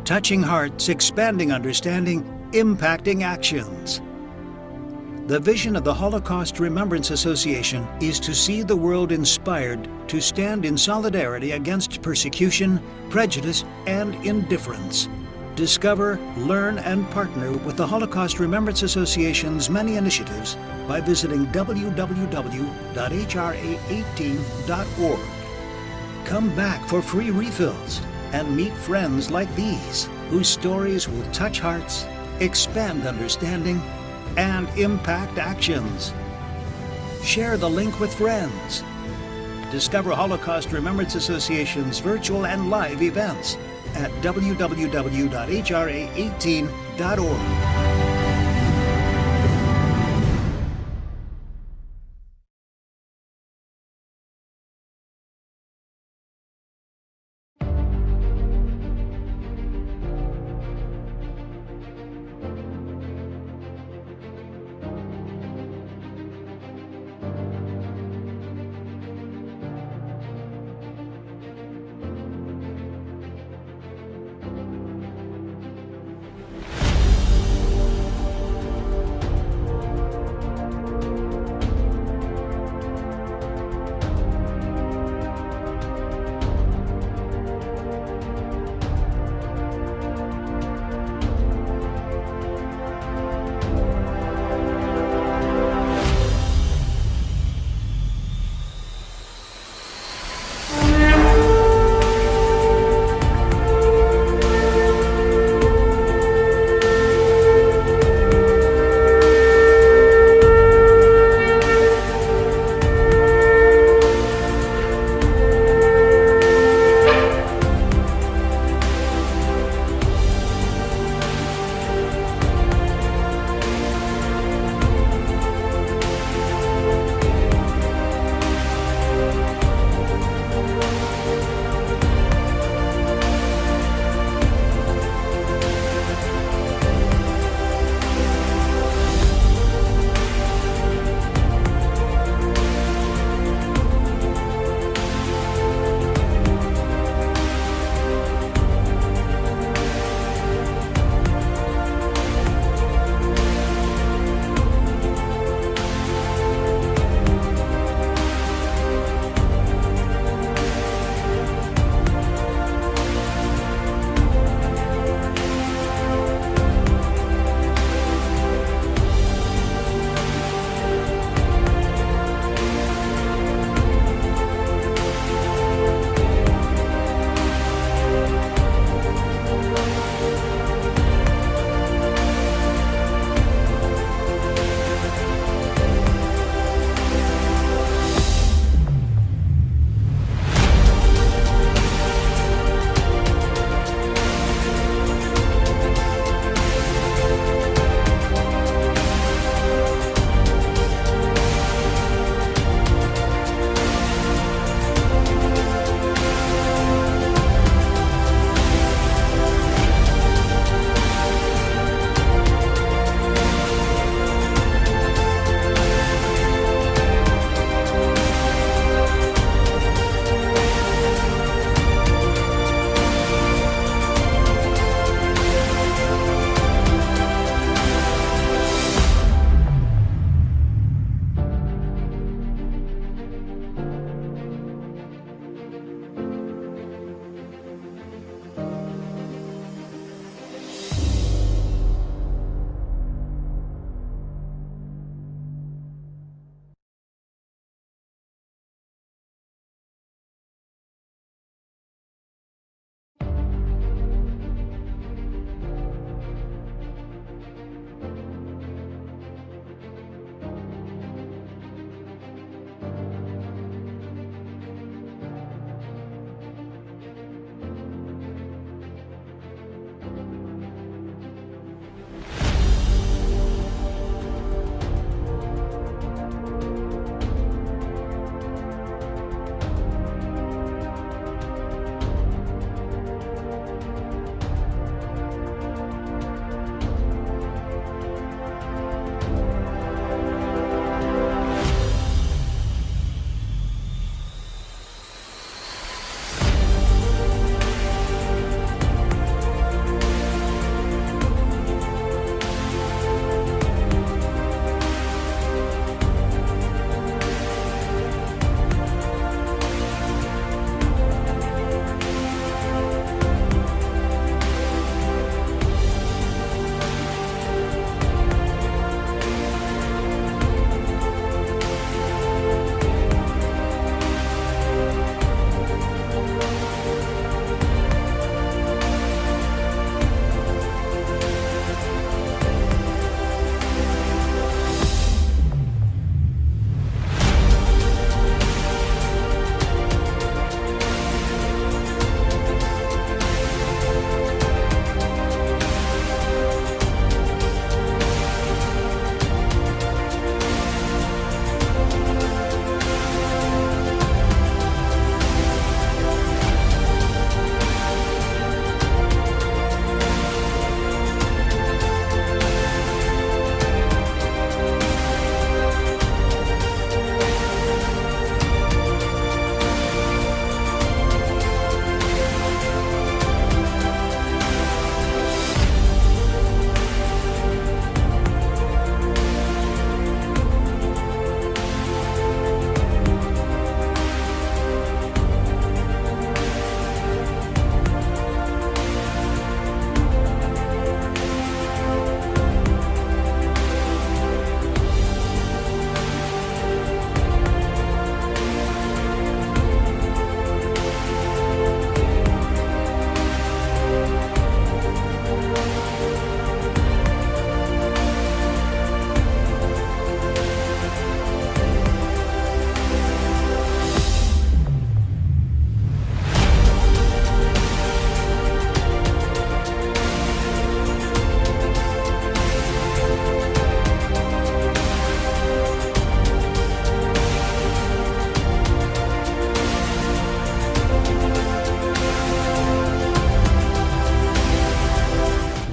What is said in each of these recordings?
Touching hearts, expanding understanding, impacting actions. The vision of the Holocaust Remembrance Association is to see the world inspired to stand in solidarity against persecution, prejudice, and indifference. Discover, learn, and partner with the Holocaust Remembrance Association's many initiatives by visiting www.hra18.org. Come back for free refills and meet friends like these, whose stories will touch hearts, expand understanding, and impact actions. Share the link with friends. Discover Holocaust Remembrance Association's virtual and live events at www.hra18.org.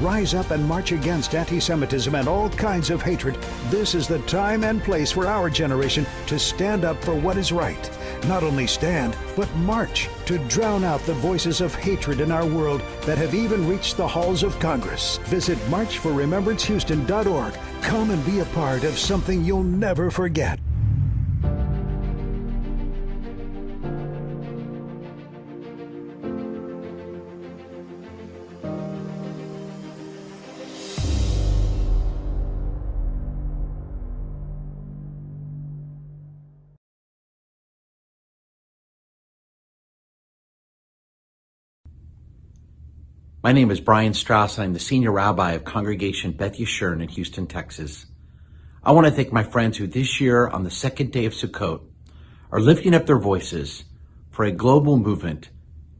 Rise up and march against anti-Semitism and all kinds of hatred. This is the time and place for our generation to stand up for what is right. Not only stand, but march to drown out the voices of hatred in our world that have even reached the halls of Congress. Visit marchforremembrancehouston.org. Come and be a part of something you'll never forget. My name is Brian Strauss, and I'm the Senior Rabbi of Congregation Beth Yeshurun in Houston, Texas. I want to thank my friends who this year, on the second day of Sukkot, are lifting up their voices for a global movement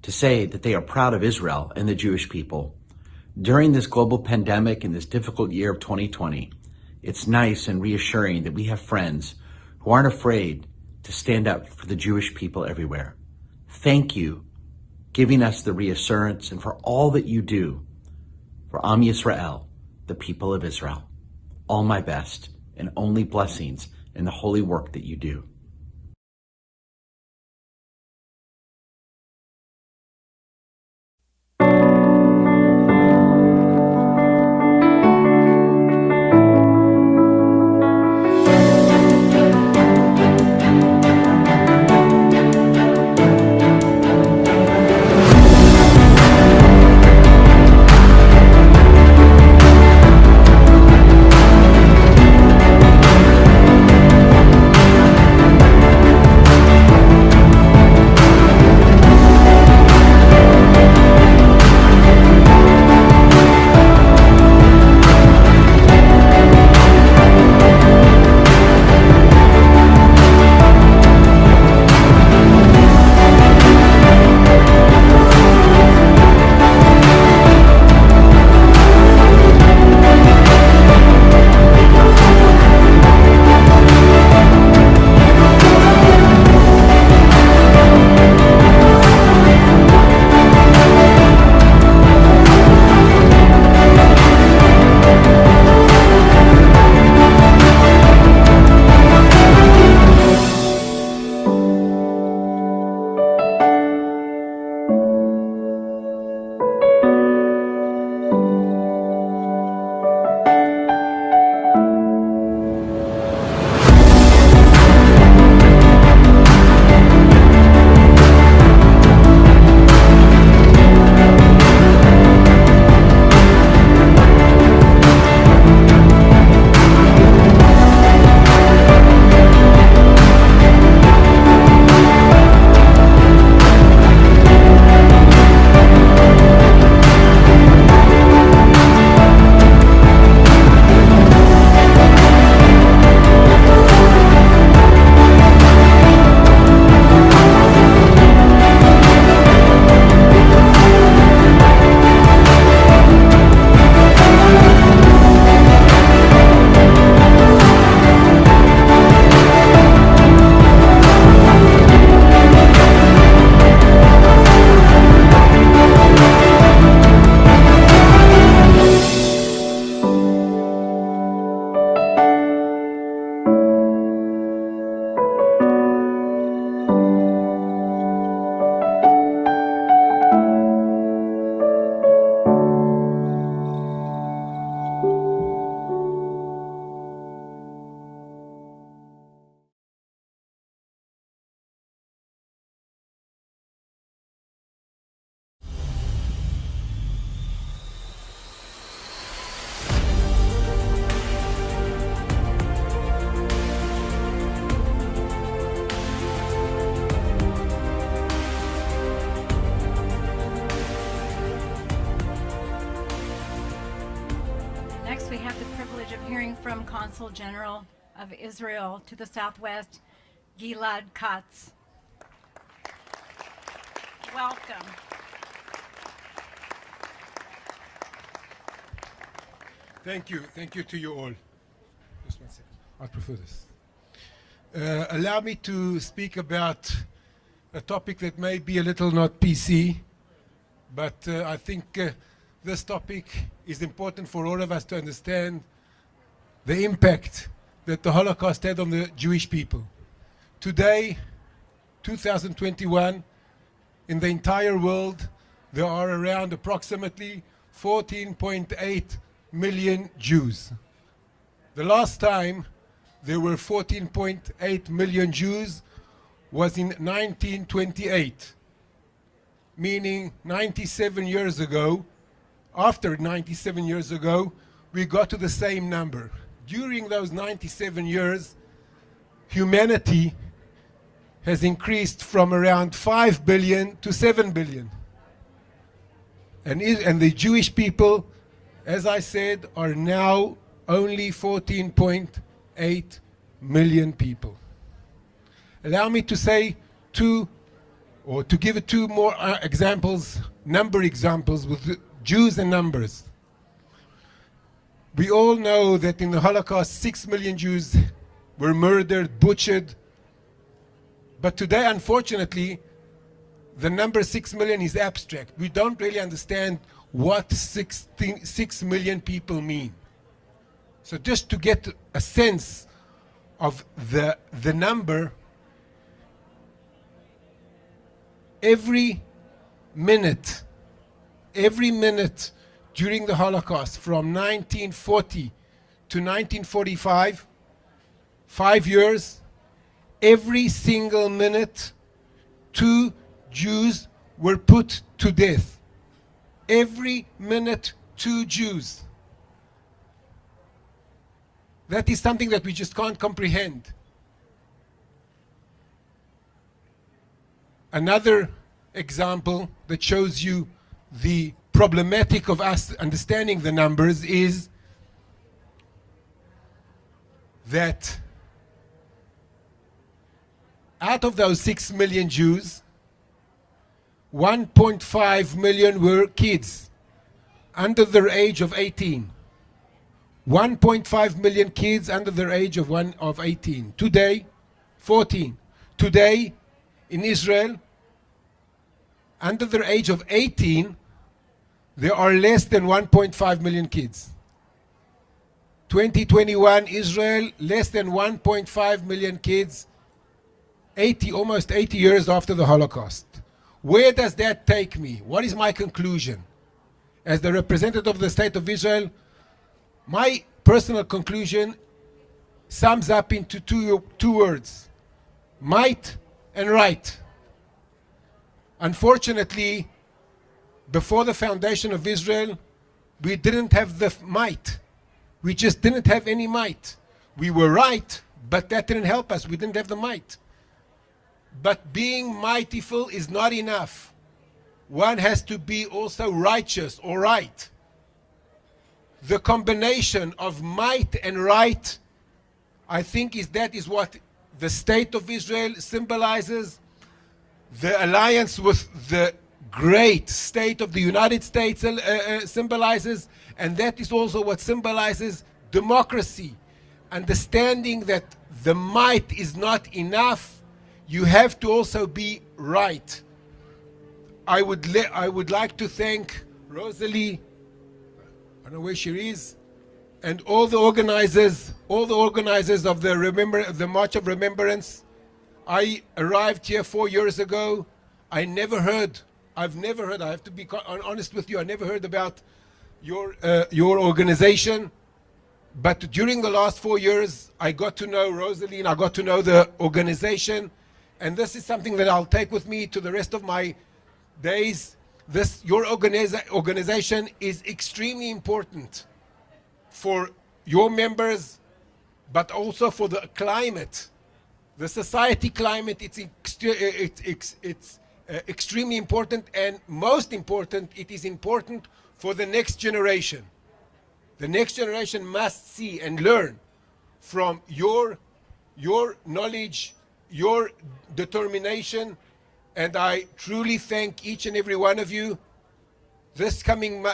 to say that they are proud of Israel and the Jewish people. During this global pandemic and this difficult year of 2020, it's nice and reassuring that we have friends who aren't afraid to stand up for the Jewish people everywhere. Thank you, giving us the reassurance, and for all that you do for Am Yisrael, the people of Israel. All my best and only blessings in the holy work that you do. We have the privilege of hearing from Consul General of Israel to the Southwest, Gilad Katz. Welcome. Thank you to you all. Just 1 second. I prefer this. Allow me to speak about a topic that may be a little not PC, but I think this topic is important for all of us to understand the impact that the Holocaust had on the Jewish people. Today, 2021, in the entire world, there are around approximately 14.8 million Jews. The last time there were 14.8 million Jews was in 1928, meaning 97 years ago. After 97 years ago, we got to the same number. During those 97 years, humanity has increased from around 5 billion to 7 billion. And the Jewish people, as I said, are now only 14.8 million people. Allow me to say to give two more examples, number examples with Jews and numbers. We all know that in the Holocaust, 6 million Jews were murdered, butchered. But today, unfortunately, the number 6 million is abstract. We don't really understand what 6 million people mean. So just to get a sense of the number, every minute during the Holocaust, from 1940 to 1945, 5 years, every single minute, 2 Jews were put to death. Every minute, 2 Jews. That is something that we just can't comprehend. Another example that shows you the problematic of us understanding the numbers is that out of those 6 million Jews, 1.5 million were kids under the age of 18. 1.5 million kids under the age of 18. Today, 14. Today, in Israel, under the age of 18, there are less than 1.5 million kids. 2021, Israel, less than 1.5 million kids, almost 80 years after the Holocaust. Where does that take me? What is my conclusion? As the representative of the State of Israel, my personal conclusion sums up into two words: might and right. Unfortunately, before the foundation of Israel, we didn't have the might. We just didn't have any might. We were right, but that didn't help us. We didn't have the might. But being mightyful is not enough. One has to be also righteous or right. The combination of might and right, I think that is what the State of Israel symbolizes. The alliance with the great state of the United States symbolizes, and that is also what symbolizes democracy. Understanding that the might is not enough, you have to also be right. I would like to thank Rosalie, I don't know where she is, and all the organizers of the March of Remembrance. I arrived here 4 years ago. I've never heard, I have to be honest with you, I never heard about your organization. But during the last 4 years, I got to know Rosalie and I got to know the organization. And this is something that I'll take with me to the rest of my days. Your organization is extremely important for your members, but also for the climate. The society climate, it's extremely important, and most important, it is important for the next generation. The next generation must see and learn from your knowledge, your determination, and I truly thank each and every one of you. This coming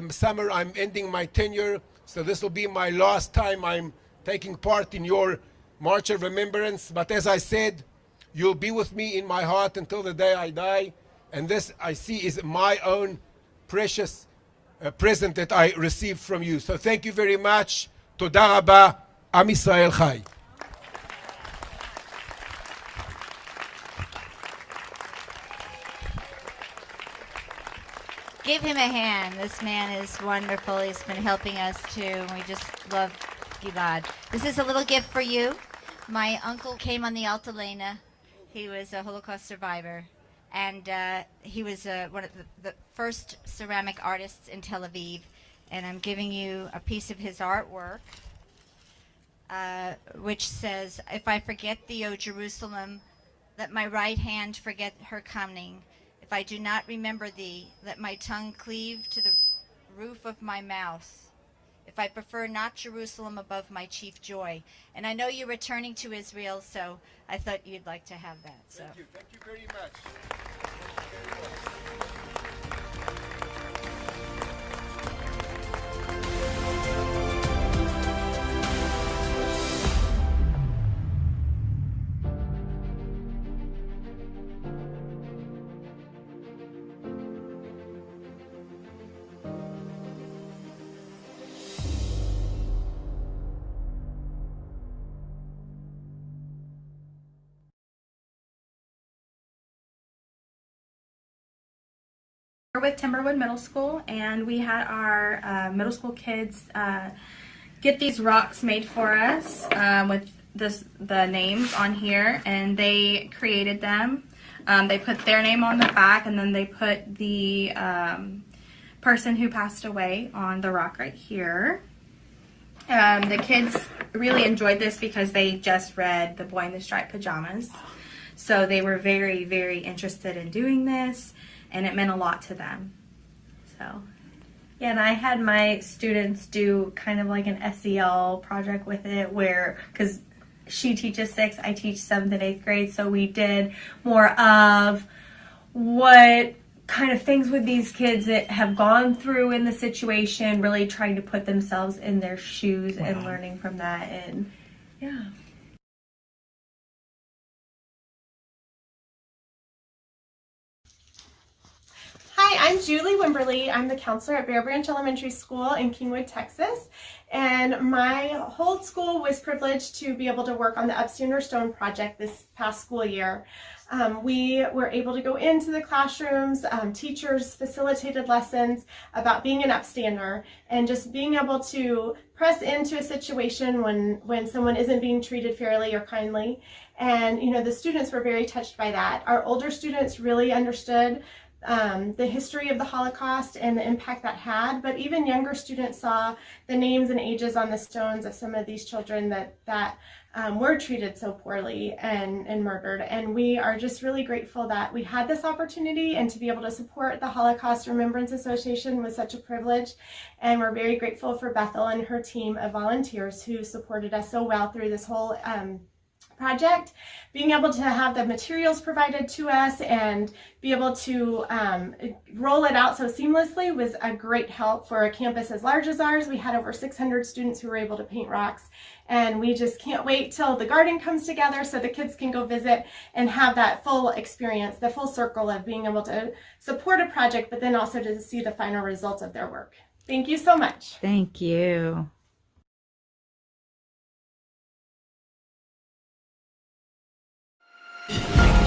summer, I'm ending my tenure, so this will be my last time I'm taking part in your March of Remembrance. But as I said, you'll be with me in my heart until the day I die, and this I see is my own precious present that I received from you. So thank you very much. Toda rabba. Am Yisrael Chai. Give him a hand. This man is wonderful. He's been helping us too, and we just love Gilad. This is a little gift for you. My uncle came on the Altalena. He was a Holocaust survivor, and he was one of the first ceramic artists in Tel Aviv. And I'm giving you a piece of his artwork, which says, "If I forget thee, O Jerusalem, let my right hand forget her coming. If I do not remember thee, let my tongue cleave to the roof of my mouth. If I prefer not Jerusalem above my chief joy." And I know you're returning to Israel, so I thought you'd like to have that. So. Thank you very much. We're with Timberwood Middle School, and we had our middle school kids get these rocks made for us with the names on here, and they created them. They put their name on the back, and then they put the person who passed away on the rock right here. The kids really enjoyed this because they just read The Boy in the Striped Pajamas, so they were very, very interested in doing this. And it meant a lot to them. So, yeah, and I had my students do kind of like an SEL project with it, where, because she teaches 6th, I teach 7th and 8th grade, so we did more of what kind of things with these kids that have gone through in the situation, really trying to put themselves in their shoes and learning from that, and yeah. Hi, I'm Julie Wimberly. I'm the counselor at Bear Branch Elementary School in Kingwood, Texas. And my whole school was privileged to be able to work on the Upstanders Stone project this past school year. We were able to go into the classrooms, teachers facilitated lessons about being an upstander and just being able to press into a situation when someone isn't being treated fairly or kindly. And, you know, the students were very touched by that. Our older students really understood the history of the Holocaust and the impact that had, but even younger students saw the names and ages on the stones of some of these children that were treated so poorly and murdered. And we are just really grateful that we had this opportunity, and to be able to support the Holocaust Remembrance Association was such a privilege. And we're very grateful for Bethel and her team of volunteers who supported us so well through this whole project. Being able to have the materials provided to us and be able to roll it out so seamlessly was a great help for a campus as large as ours. We had over 600 students who were able to paint rocks, and we just can't wait till the garden comes together so the kids can go visit and have that full experience, the full circle of being able to support a project, but then also to see the final results of their work. Thank you so much. Thank you.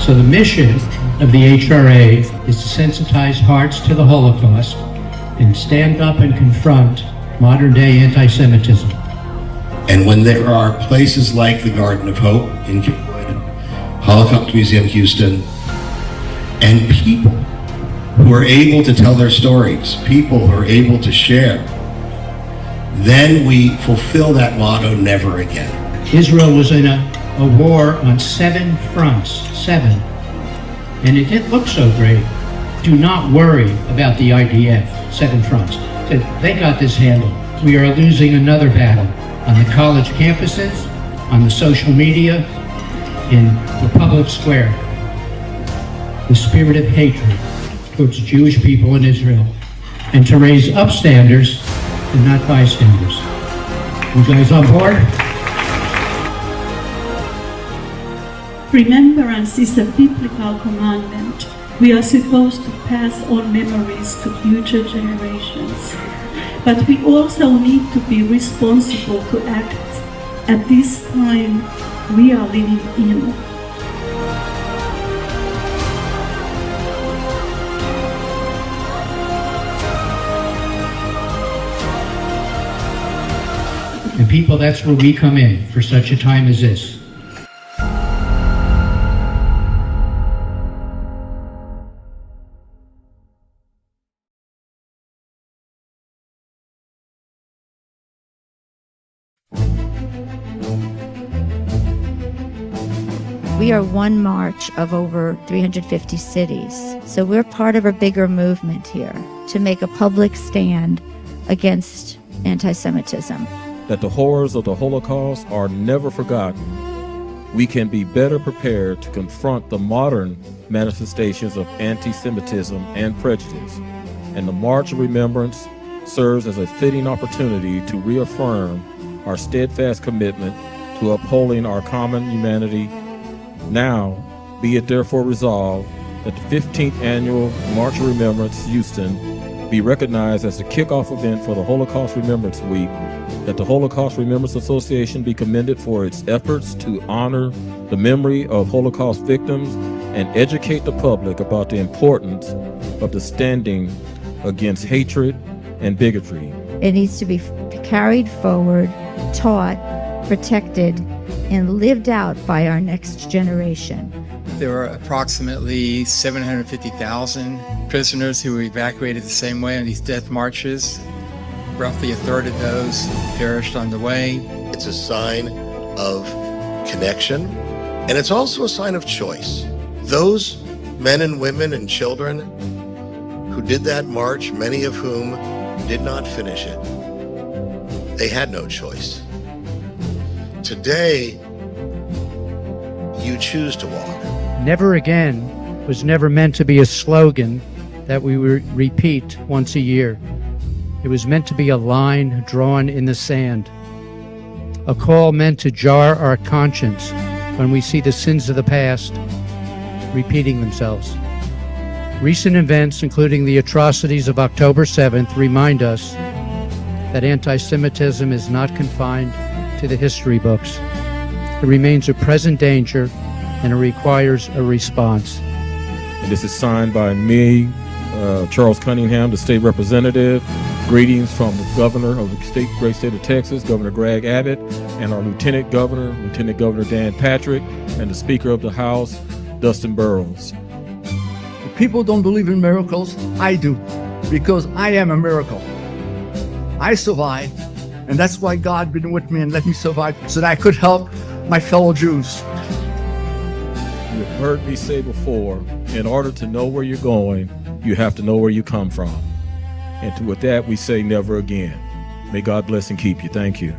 So the mission of the HRA is to sensitize hearts to the Holocaust and stand up and confront modern-day anti-Semitism. And when there are places like the Garden of Hope in Kingwood, Holocaust Museum Houston, and people who are able to tell their stories, people who are able to share, then we fulfill that motto, never again. Israel was in a war on 7 fronts, 7, and it didn't look so great. Do not worry about the IDF, 7 fronts. They got this handled. We are losing another battle on the college campuses, on the social media, in the public square. The spirit of hatred towards Jewish people in Israel, and to raise upstanders and not bystanders. You guys on board? Remembrance is a biblical commandment. We are supposed to pass on memories to future generations. But we also need to be responsible to act at this time we are living in. And people, that's where we come in for such a time as this. We are one march of over 350 cities. So we're part of a bigger movement here to make a public stand against anti-Semitism. That the horrors of the Holocaust are never forgotten. We can be better prepared to confront the modern manifestations of anti-Semitism and prejudice. And the March of Remembrance serves as a fitting opportunity to reaffirm our steadfast commitment to upholding our common humanity. Now, be it therefore resolved that the 15th Annual March of Remembrance, Houston, be recognized as the kickoff event for the Holocaust Remembrance Week, that the Holocaust Remembrance Association be commended for its efforts to honor the memory of Holocaust victims and educate the public about the importance of the standing against hatred and bigotry. It needs to be carried forward, taught, protected, and lived out by our next generation. There are approximately 750,000 prisoners who were evacuated the same way on these death marches. Roughly a third of those perished on the way. It's a sign of connection, and it's also a sign of choice. Those men and women and children who did that march, many of whom did not finish it, they had no choice. Today, you choose to walk. Never again was never meant to be a slogan that we would repeat once a year. It was meant to be a line drawn in the sand, a call meant to jar our conscience when we see the sins of the past repeating themselves. Recent events, including the atrocities of October 7th, remind us that anti-Semitism is not confined to the history books. It remains a present danger, and it requires a response. And this is signed by me, Charles Cunningham, the state representative. Greetings from the governor of the great state of Texas, Governor Greg Abbott, and our Lieutenant Governor Dan Patrick, and the Speaker of the House, Dustin Burrows. If people don't believe in miracles, I do, because I am a miracle. I survived, and that's why God been with me and let me survive, so that I could help my fellow Jews. You've heard me say before, in order to know where you're going, you have to know where you come from. And with that, we say never again. May God bless and keep you. Thank you.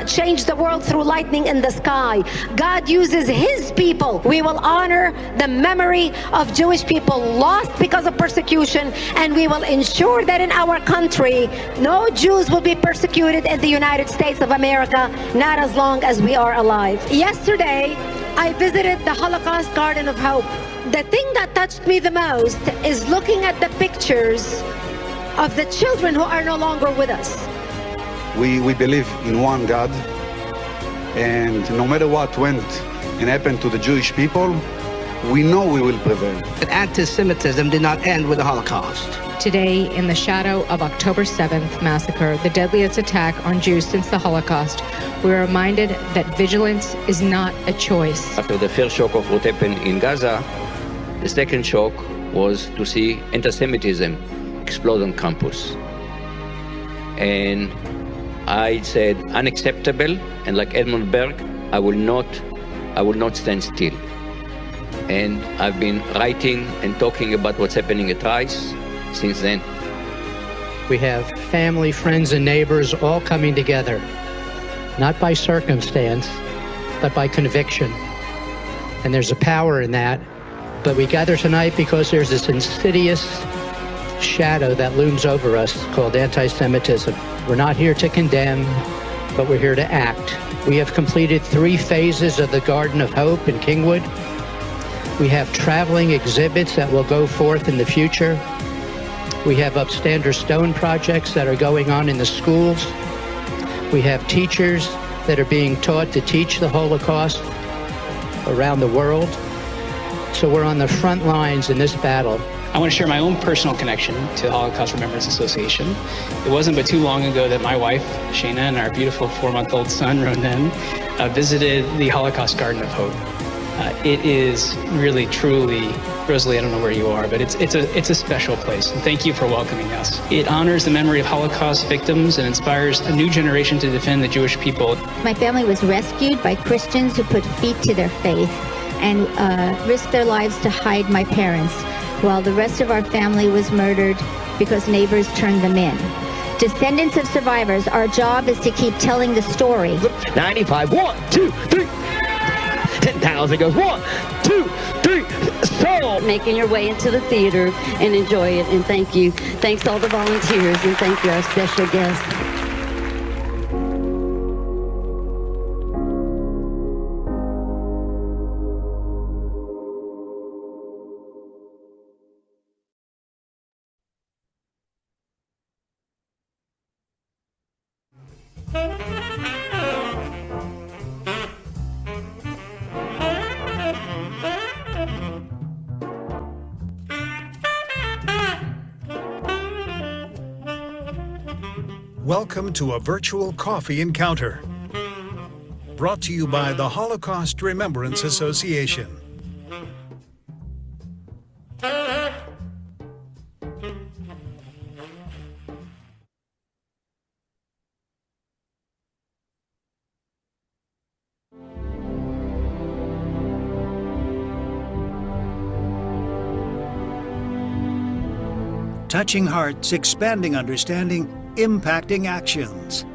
not change the world through lightning in the sky. God uses his people. We will honor the memory of Jewish people lost because of persecution, and we will ensure that in our country, no Jews will be persecuted in the United States of America, not as long as we are alive. Yesterday, I visited the Holocaust Garden of Hope. The thing that touched me the most is looking at the pictures of the children who are no longer with us. We believe in one God, and no matter what went and happened to the Jewish people, we know we will prevail. Antisemitism did not end with the Holocaust. Today, in the shadow of October 7th massacre, the deadliest attack on Jews since the Holocaust, we're reminded that vigilance is not a choice. After the first shock of what happened in Gaza, the second shock was to see antisemitism explode on campus. And I said, unacceptable, and like Edmund Burke, I will not stand still. And I've been writing and talking about what's happening at Rice since then. We have family, friends, and neighbors all coming together, not by circumstance, but by conviction. And there's a power in that. But we gather tonight because there's this insidious shadow that looms over us called anti-Semitism. We're not here to condemn, but we're here to act. We have completed 3 phases of the Garden of Hope in Kingwood. We have traveling exhibits that will go forth in the future. We have Upstanders Stone projects that are going on in the schools. We have teachers that are being taught to teach the Holocaust around the world. So we're on the front lines in this battle. I want to share my own personal connection to the Holocaust Remembrance Association. It wasn't but too long ago that my wife, Shayna, and our beautiful 4-month-old son, Ronen, visited the Holocaust Garden of Hope. It is really, truly, Rosalie, I don't know where you are, but it's a special place. And thank you for welcoming us. It honors the memory of Holocaust victims and inspires a new generation to defend the Jewish people. My family was rescued by Christians who put feet to their faith and risked their lives to hide my parents, while the rest of our family was murdered because neighbors turned them in. Descendants of survivors, our job is to keep telling the story. 95, 1, 2, 3. 10,000 goes 1, 2, 3, sold. Making your way into the theater and enjoy it. And thank you. Thanks to all the volunteers, and thank you, our special guests. Welcome to a virtual coffee encounter, brought to you by the Holocaust Remembrance Association. Touching hearts, expanding understanding, impacting actions.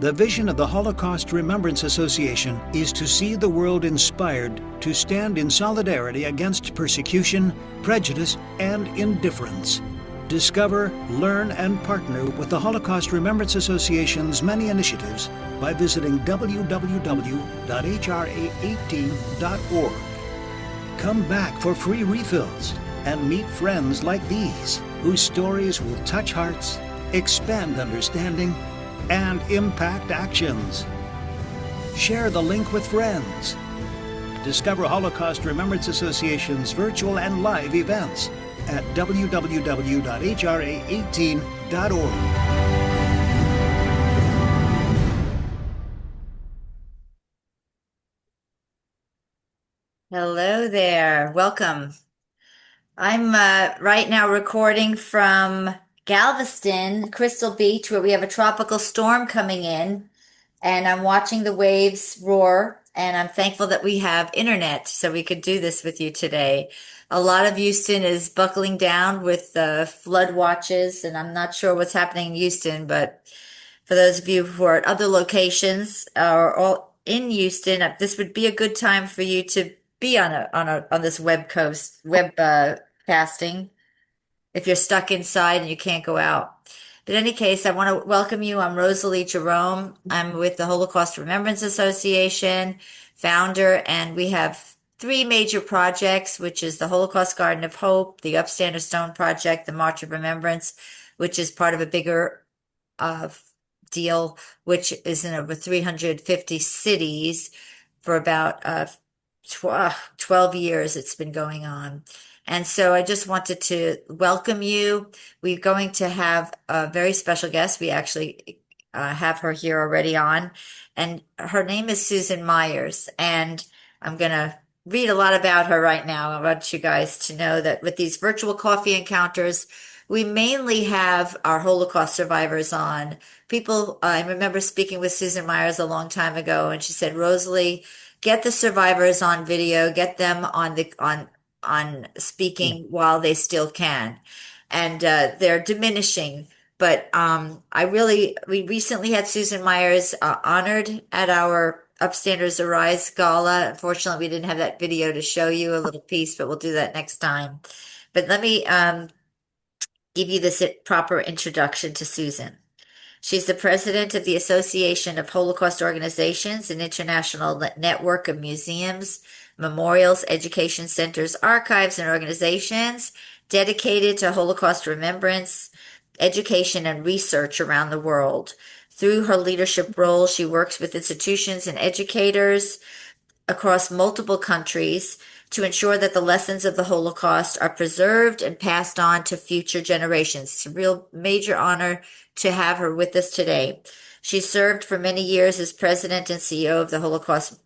The vision of the Holocaust Remembrance Association is to see the world inspired to stand in solidarity against persecution, prejudice, and indifference. Discover, learn, and partner with the Holocaust Remembrance Association's many initiatives by visiting www.hra18.org. Come back for free refills and meet friends like these, whose stories will touch hearts, expand understanding, and impact actions. Share the link with friends. Discover Holocaust Remembrance Association's virtual and live events at www.hra18.org. Hello there. Welcome. I'm right now recording from Galveston, Crystal Beach, where we have a tropical storm coming in, and I'm watching the waves roar, and I'm thankful that we have internet so we could do this with you today. A lot of Houston is buckling down with flood watches, and I'm not sure what's happening in Houston, but For those of you who are at other locations or all in Houston, this would be a good time for you to be on this casting if you're stuck inside and you can't go out. But in any case, I want to welcome you. I'm Rosalie Jerome. I'm with the Holocaust Remembrance Association, founder, and we have three major projects, which is the Holocaust Garden of Hope, the Upstanders Stone Project, the March of Remembrance, which is part of a bigger deal, which is in over 350 cities for about 12 years it's been going on. And so I just wanted to welcome you. We're going to have a very special guest. We actually have her here already on, and her name is Susan Myers. And I'm going to read a lot about her right now. I want you guys to know that with these virtual coffee encounters, we mainly have our Holocaust survivors on. People, I remember speaking with Susan Myers a long time ago, and she said, Rosalie, get the survivors on video, get them on speaking while they still can. And they're diminishing. But we recently had Susan Myers honored at our Upstanders Arise Gala. Unfortunately, we didn't have that video to show you a little piece, but we'll do that next time. But let me give you this proper introduction to Susan. She's the president of the Association of Holocaust Organizations, an international network of museums, memorials, education centers, archives, and organizations dedicated to Holocaust remembrance, education, and research around the world. Through her leadership role, she works with institutions and educators across multiple countries to ensure that the lessons of the Holocaust are preserved and passed on to future generations. It's a real major honor to have her with us today. She served for many years as president and CEO of the Holocaust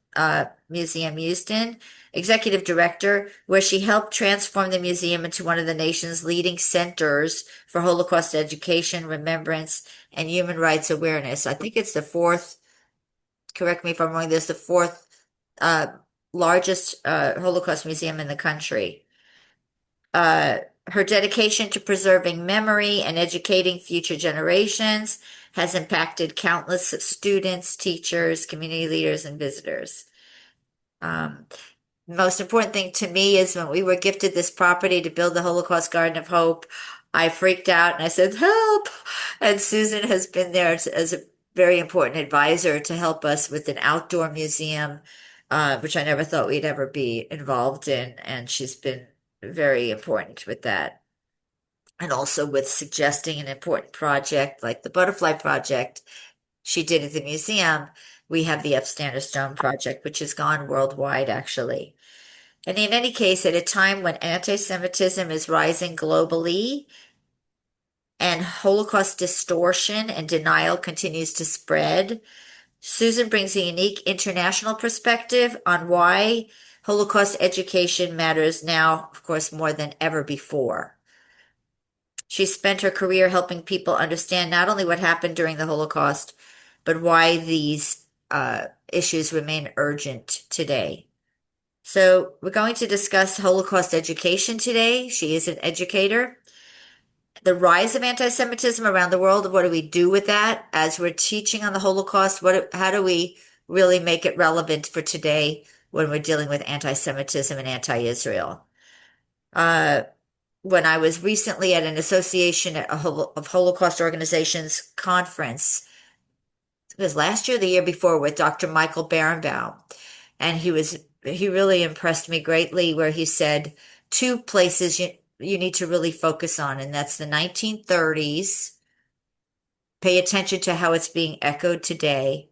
Museum Houston, executive director, where she helped transform the museum into one of the nation's leading centers for Holocaust education, remembrance, and human rights awareness. I think it's the fourth, correct me if I'm wrong, there's the fourth largest Holocaust museum in the country. Her dedication to preserving memory and educating future generations has impacted countless students, teachers, community leaders, and visitors. Most important thing to me is when we were gifted this property to build the Holocaust Garden of Hope, I freaked out and I said, help! And Susan has been there as a very important advisor to help us with an outdoor museum, which I never thought we'd ever be involved in. And she's been very important with that. And also with suggesting an important project like the Butterfly Project she did at the museum. We have the Upstanders Stone Project, which has gone worldwide, actually. And in any case, at a time when anti-Semitism is rising globally and Holocaust distortion and denial continues to spread, Susan brings a unique international perspective on why Holocaust education matters now, of course, more than ever before. She spent her career helping people understand not only what happened during the Holocaust, but why these issues remain urgent today. So we're going to discuss Holocaust education today. She is an educator. The rise of anti-Semitism around the world. What do we do with that as we're teaching on the Holocaust? How do we really make it relevant for today when we're dealing with anti-Semitism and anti-Israel? When I was recently at an Association of Holocaust Organizations conference, it was last year, the year before, with Dr. Michael Berenbaum, and he really impressed me greatly, where he said two places you need to really focus on, and that's the 1930s. Pay attention to how it's being echoed today.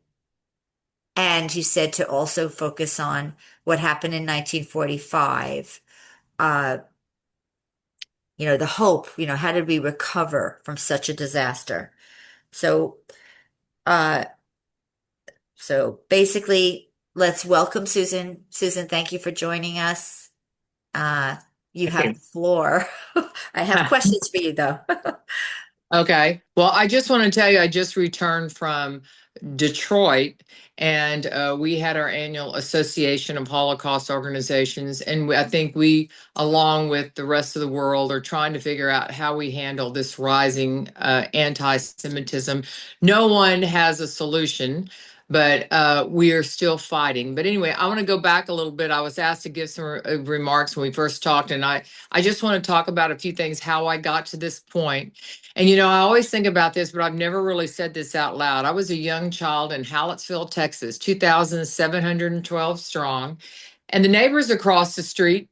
And he said to also focus on what happened in 1945. The hope, how did we recover from such a disaster? So basically, let's welcome Susan. Susan, thank you for joining us. You have the floor. I have questions for you, though. Okay. Well, I just want to tell you, I just returned from Detroit, and we had our annual Association of Holocaust Organizations, and I think we, along with the rest of the world, are trying to figure out how we handle this rising anti-Semitism. No one has a solution, but we are still fighting. But anyway, I want to go back a little bit. I was asked to give some remarks when we first talked, and I just want to talk about a few things, how I got to this point. And I always think about this, but I've never really said this out loud. I was a young child in Hallettsville, Texas, 2,712 strong. And the neighbors across the street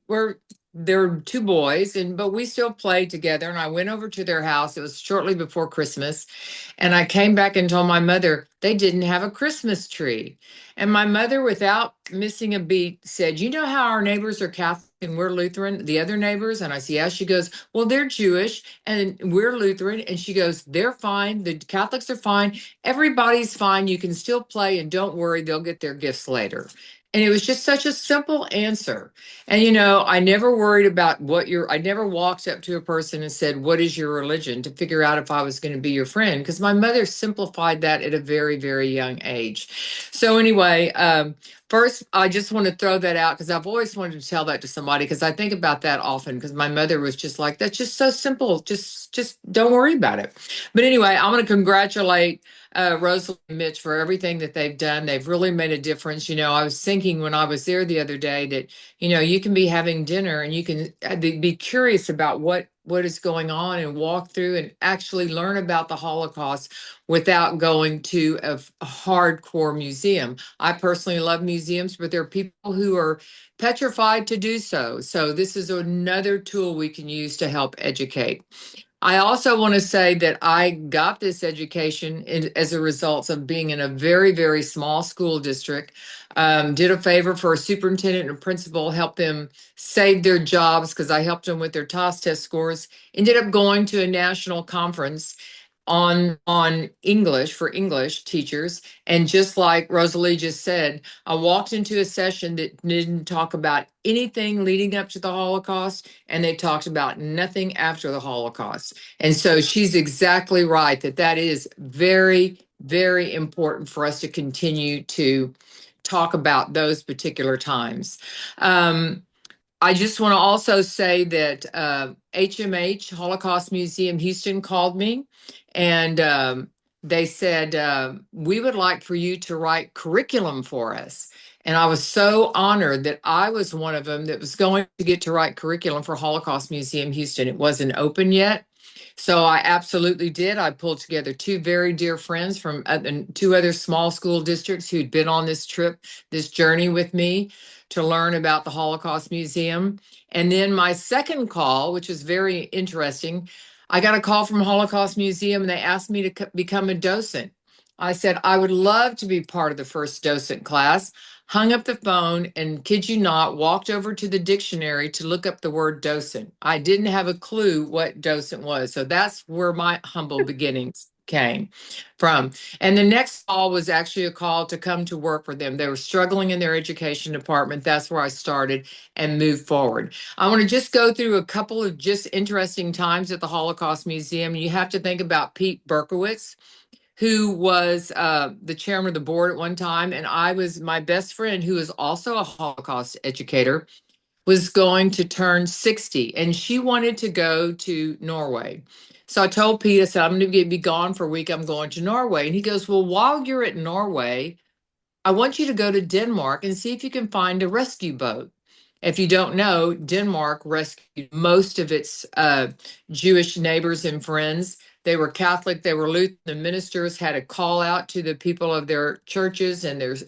there were two boys, but we still played together. And I went over to their house. It was shortly before Christmas. And I came back and told my mother they didn't have a Christmas tree. And my mother, without missing a beat, said, "You know how our neighbors are Catholic and we're Lutheran, the other neighbors?" And I said, "Yeah." She goes, "Well, they're Jewish and we're Lutheran." And she goes, "They're fine. The Catholics are fine. Everybody's fine. You can still play and don't worry, they'll get their gifts later." And it was just such a simple answer. And I never worried about I never walked up to a person and said, "What is your religion?" to figure out if I was going to be your friend, because my mother simplified that at a very, very young age. So anyway, first, I just want to throw that out because I've always wanted to tell that to somebody, because I think about that often, because my mother was just like, "That's just so simple. Just don't worry about it." But anyway, I want to congratulate Rosalie and Mitch for everything that they've done. They've really made a difference. I was thinking when I was there the other day that, you can be having dinner and you can be curious about what is going on and walk through and actually learn about the Holocaust without going to a hardcore museum. I personally love museums, but there are people who are petrified to do so. So this is another tool we can use to help educate. I also want to say that I got this education as a result of being in a very, very small school district. Did a favor for a superintendent and a principal, helped them save their jobs because I helped them with their TOS test scores. Ended up going to a national conference on English for English teachers. And just like Rosalie just said, I walked into a session that didn't talk about anything leading up to the Holocaust, and they talked about nothing after the Holocaust. And so she's exactly right that is very, very important for us to continue to talk about those particular times. I just want to also say that HMH, Holocaust Museum Houston, called me, and they said, "We would like for you to write curriculum for us." And I was so honored that I was one of them that was going to get to write curriculum for Holocaust Museum Houston. It wasn't open yet. So I absolutely did. I pulled together two very dear friends from two other small school districts who'd been on this trip, this journey with me to learn about the Holocaust Museum. And then my second call, which was very interesting, I got a call from Holocaust Museum and they asked me to become a docent. I said, I would love to be part of the first docent class. Hung up the phone and, kid you not, walked over to the dictionary to look up the word docent. I didn't have a clue what docent was. So that's where my humble beginnings came from. And the next call was actually a call to come to work for them. They were struggling in their education department. That's where I started and moved forward. I want to just go through a couple of just interesting times at the Holocaust Museum. You have to think about Pete Berkowitz, who was the chairman of the board at one time, and I was my best friend, who is also a Holocaust educator, was going to turn 60, and she wanted to go to Norway. So I told Pete, I said, I'm going to be gone for a week. I'm going to Norway. And he goes, well, while you're at Norway, I want you to go to Denmark and see if you can find a rescue boat. If you don't know, Denmark rescued most of its Jewish neighbors and friends. They were Catholic, they were Lutheran. The ministers had a call out to the people of their churches, and there's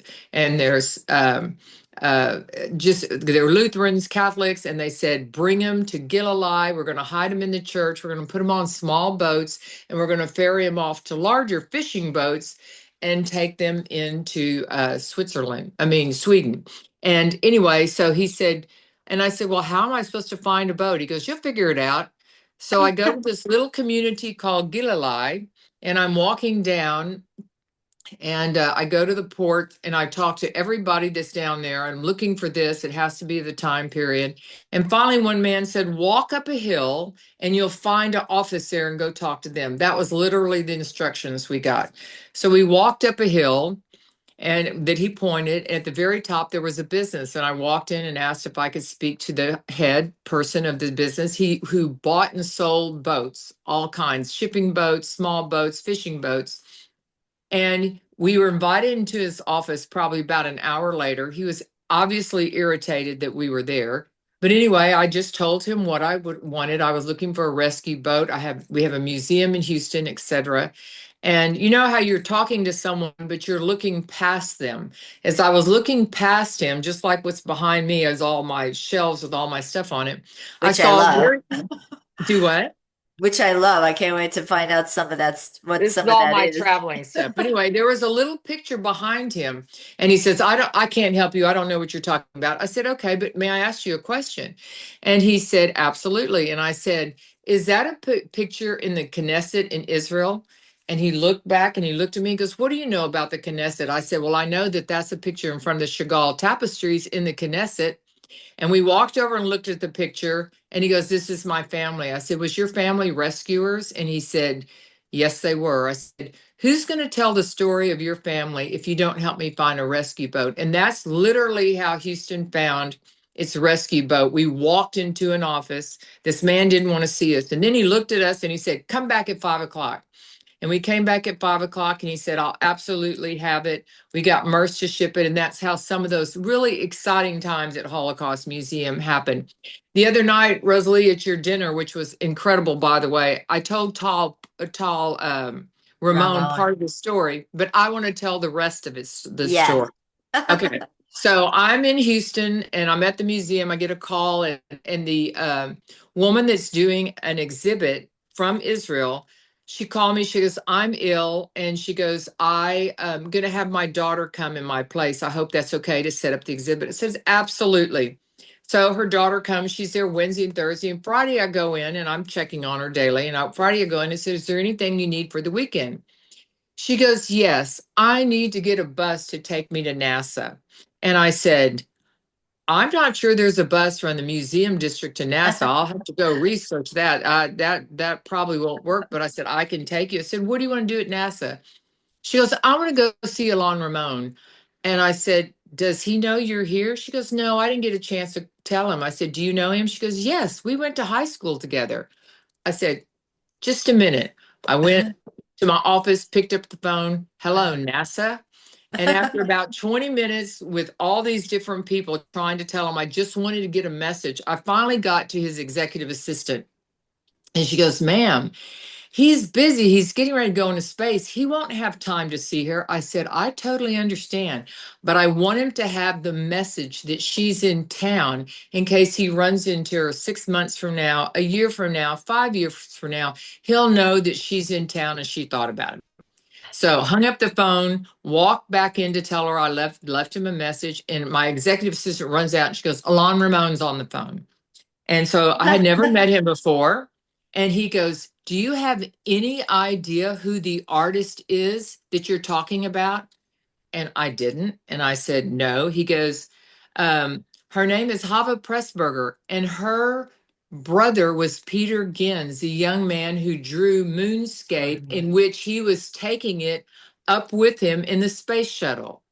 they were Lutherans, Catholics, and they said, bring them to Galilee. We're going to hide them in the church. We're going to put them on small boats, and we're going to ferry them off to larger fishing boats and take them into Sweden. And anyway, so he said, and I said, well, how am I supposed to find a boat? He goes, you'll figure it out. So I go to this little community called Galilee, and I'm walking down And I go to the port and I talk to everybody that's down there. I'm looking for this. It has to be the time period. And finally, one man said, walk up a hill and you'll find an office there and go talk to them. That was literally the instructions we got. So we walked up a hill and that he pointed. At the very top, there was a business. And I walked in and asked if I could speak to the head person of the business, who bought and sold boats, all kinds, shipping boats, small boats, fishing boats. And we were invited into his office probably about an hour later. He was obviously irritated that we were there. But anyway, I just told him what I wanted. I was looking for a rescue boat. We have a museum in Houston, etc. And you know how you're talking to someone, but you're looking past them. As I was looking past him, just like what's behind me is all my shelves with all my stuff on it. Which I love. Do what? Which I love. I can't wait to find out some of that's what This some is of all that my is. traveling stuff. But anyway, there was a little picture behind him, and he says, I can't help you. I don't know what you're talking about. I said, okay, but may I ask you a question? And he said, absolutely. And I said, is that a picture in the Knesset in Israel? And he looked back and he looked at me and goes, what do you know about the Knesset? I said, well, I know that that's a picture in front of the Chagall tapestries in the Knesset. And we walked over and looked at the picture, and he goes, this is my family. I said, was your family rescuers? And he said, yes, they were. I said, who's going to tell the story of your family if you don't help me find a rescue boat? And that's literally how Houston found its rescue boat. We walked into an office. This man didn't want to see us. And then he looked at us and he said, come back at 5 o'clock. And we came back at 5 o'clock and he said, I'll absolutely have it. We got Merce to ship it. And that's how some of those really exciting times at Holocaust Museum happened. The other night, Rosalie, at your dinner, which was incredible, by the way, I told Ramon part of the story, but I want to tell the rest of the story. Okay. So I'm in Houston and I'm at the museum. I get a call and the woman that's doing an exhibit from Israel, she called me. She goes, I'm ill. And she goes, I am going to have my daughter come in my place. I hope that's okay to set up the exhibit. It says, absolutely. So her daughter comes. She's there Wednesday and Thursday. And Friday I go in and I'm checking on her daily. And Friday I go in and said, is there anything you need for the weekend? She goes, yes, I need to get a bus to take me to NASA. And I said, I'm not sure there's a bus from the museum district to NASA. I'll have to go research that. That probably won't work. But I said, I can take you. I said, what do you want to do at NASA? She goes, I want to go see Alain Ramon. And I said, does he know you're here? She goes, no, I didn't get a chance to tell him. I said, do you know him? She goes, yes, we went to high school together. I said, just a minute. I went to my office, picked up the phone. Hello, NASA. And after about 20 minutes with all these different people trying to tell him, I just wanted to get a message. I finally got to his executive assistant. And she goes, ma'am, he's busy. He's getting ready to go into space. He won't have time to see her. I said, I totally understand. But I want him to have the message that she's in town in case he runs into her 6 months from now, a year from now, 5 years from now. He'll know that she's in town and she thought about it. So hung up the phone, walked back in to tell her I left him a message, and my executive assistant runs out and she goes, Alain Ramon's on the phone. And so I had never met him before. And he goes, do you have any idea who the artist is that you're talking about? And I didn't. And I said, no. He goes, her name is Hava Pressburger, and her brother was Peter Gins, the young man who drew Moonscape, in which he was taking it up with him in the space shuttle.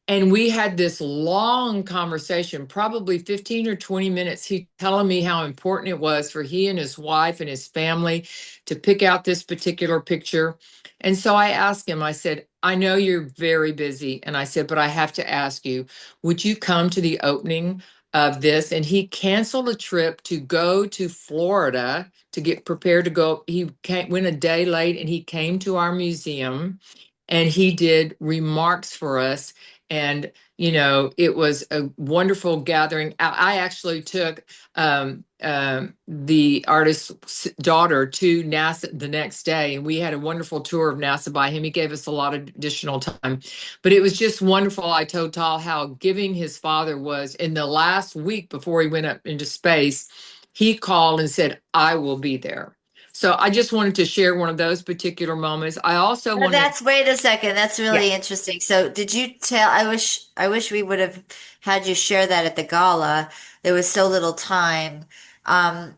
And we had this long conversation, probably 15 or 20 minutes. He telling me how important it was for he and his wife and his family to pick out this particular picture. And so I asked him, I said, I know you're very busy. And I said, but I have to ask you, would you come to the opening of this? And he canceled a trip to go to Florida to get prepared to go. He went a day late and he came to our museum and he did remarks for us. And, you know, it was a wonderful gathering. I actually took the artist's daughter to NASA the next day, and we had a wonderful tour of NASA by him. He gave us a lot of additional time, but it was just wonderful. I told Tal how giving his father was. In the last week before he went up into space, he called and said, I will be there. So I just wanted to share one of those particular moments. I also Now wanted, wait a second. That's yeah, really interesting. So did you tell, I wish we would have had you share that at the gala. There was so little time. Um,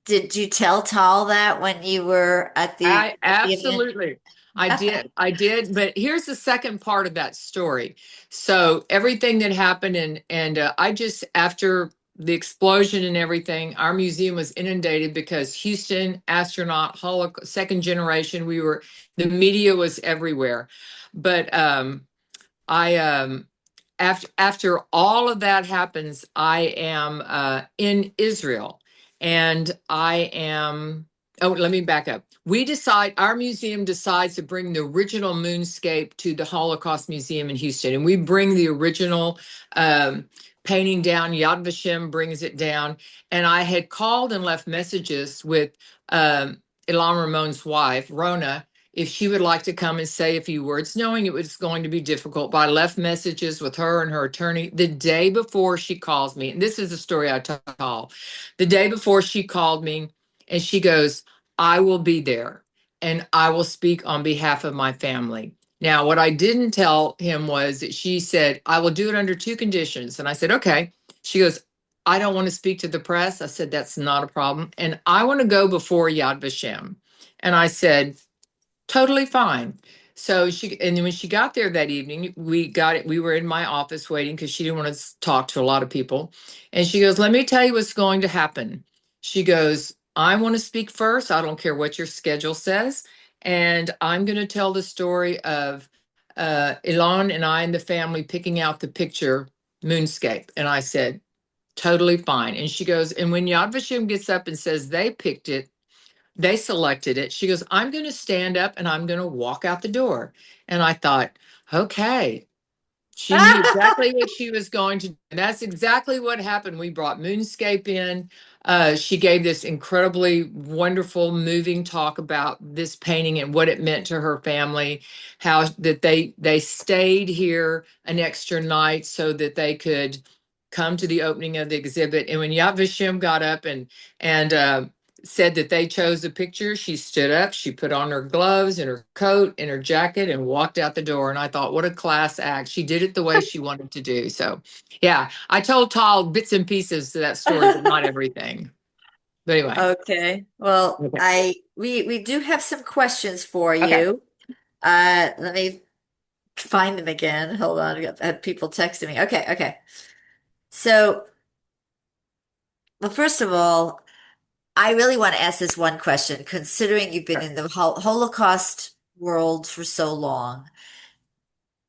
did you tell Tal that when you were I at the event? absolutely. I did. But here's the second part of that story. So everything that happened, and I just, after the explosion and everything, our museum was inundated because Houston astronaut, Holocaust, second generation. The media was everywhere. But I after all of that happens, I am in Israel, and I am. Oh, let me back up. Our museum decides to bring the original moonscape to the Holocaust Museum in Houston, and we bring the original painting down. Yad Vashem brings it down, and I had called and left messages with Ilan Ramon's wife, Rona, if she would like to come and say a few words, knowing it was going to be difficult. But I left messages with her and her attorney the day before she calls me. And this is the story I tell. The day before she called me, and she goes, I will be there and I will speak on behalf of my family. Now, what I didn't tell him was that she said, I will do it under two conditions. And I said, okay. She goes, I don't want to speak to the press. I said, that's not a problem. And I want to go before Yad Vashem. And I said, totally fine. So and then when she got there that evening, we were in my office waiting because she didn't want to talk to a lot of people. And she goes, let me tell you what's going to happen. She goes, I want to speak first. I don't care what your schedule says. And I'm going to tell the story of Ilan and I and the family picking out the picture Moonscape. And I said, totally fine. And she goes, and when Yad Vashem gets up and says they picked it, they selected it. She goes, I'm going to stand up and I'm going to walk out the door. And I thought, okay, she knew exactly what she was going to do. And that's exactly what happened. We brought Moonscape in. She gave this incredibly wonderful, moving talk about this painting and what it meant to her family, how that they stayed here an extra night so that they could come to the opening of the exhibit. And when Yad Vashem got up and said that they chose the picture, she stood up, she put on her gloves and her coat and her jacket and walked out the door. And I thought, what a class act. She did it the way she wanted to do. So yeah, I told Tal bits and pieces to that story, but not everything. But anyway. Okay. Well, Okay. we do have some questions for Okay. you. Let me find them again. Hold on. I have people texting me. Okay. So, well, first of all, I really want to ask this one question, considering you've been in the Holocaust world for so long.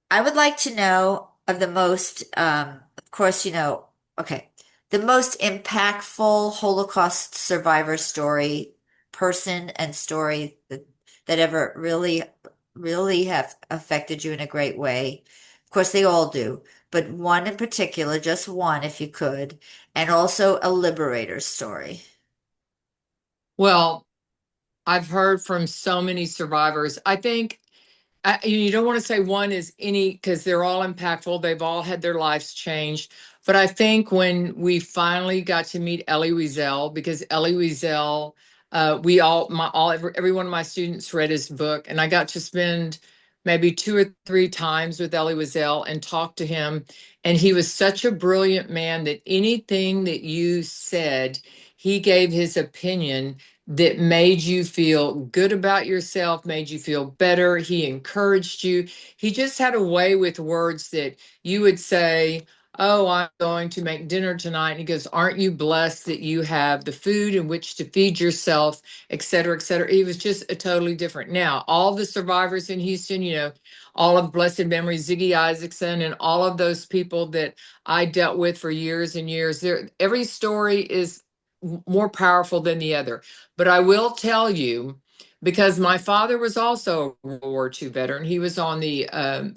I would like to know of the most, of course, the most impactful Holocaust survivor story, person and story that ever really have affected you in a great way. Of course, they all do, but one in particular, just one if you could, and also a liberator story. Well, I've heard from so many survivors. I think you don't want to say one is any because they're all impactful. They've all had their lives changed. But I think when we finally got to meet Elie Wiesel, because Elie Wiesel, every one of my students read his book, and I got to spend maybe 2 or 3 times with Elie Wiesel and talk to him. And he was such a brilliant man that anything that you said, he gave his opinion that made you feel good about yourself, made you feel better. He encouraged you. He just had a way with words that you would say, oh, I'm going to make dinner tonight. And he goes, aren't you blessed that you have the food in which to feed yourself, et cetera, et cetera. He was just a totally different. Now, all the survivors in Houston, all of blessed memory, Ziggy Isaacson, and all of those people that I dealt with for years and years, every story is more powerful than the other. But I will tell you, because my father was also a World War II veteran. He was on the other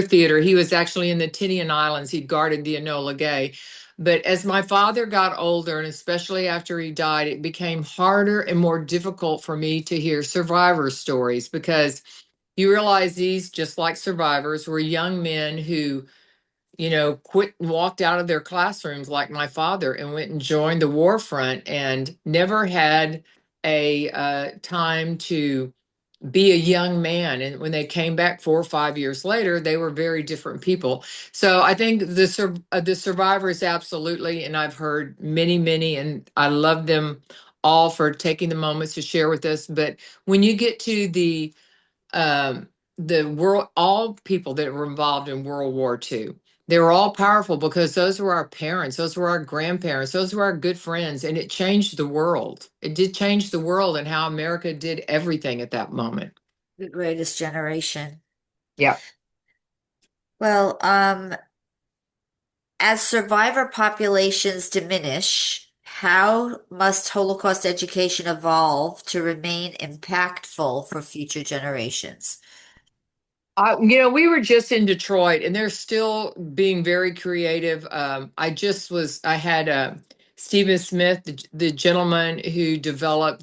theater. He was actually in the Tinian Islands. He guarded the Enola Gay. But as my father got older, and especially after he died, it became harder and more difficult for me to hear survivor stories, because you realize these, just like survivors, were young men who quit and walked out of their classrooms like my father and went and joined the war front and never had a time to be a young man. And when they came back 4 or 5 years later, they were very different people. So I think the survivors absolutely, and I've heard many, and I love them all for taking the moments to share with us. But when you get to the world, all people that were involved in World War II, they were all powerful because those were our parents, those were our grandparents, those were our good friends, and it changed the world. It did change the world and how America did everything at that moment. The greatest generation. Yeah. Well, as survivor populations diminish, how must Holocaust education evolve to remain impactful for future generations? We were just in Detroit and they're still being very creative. I had Stephen Smith, the gentleman who developed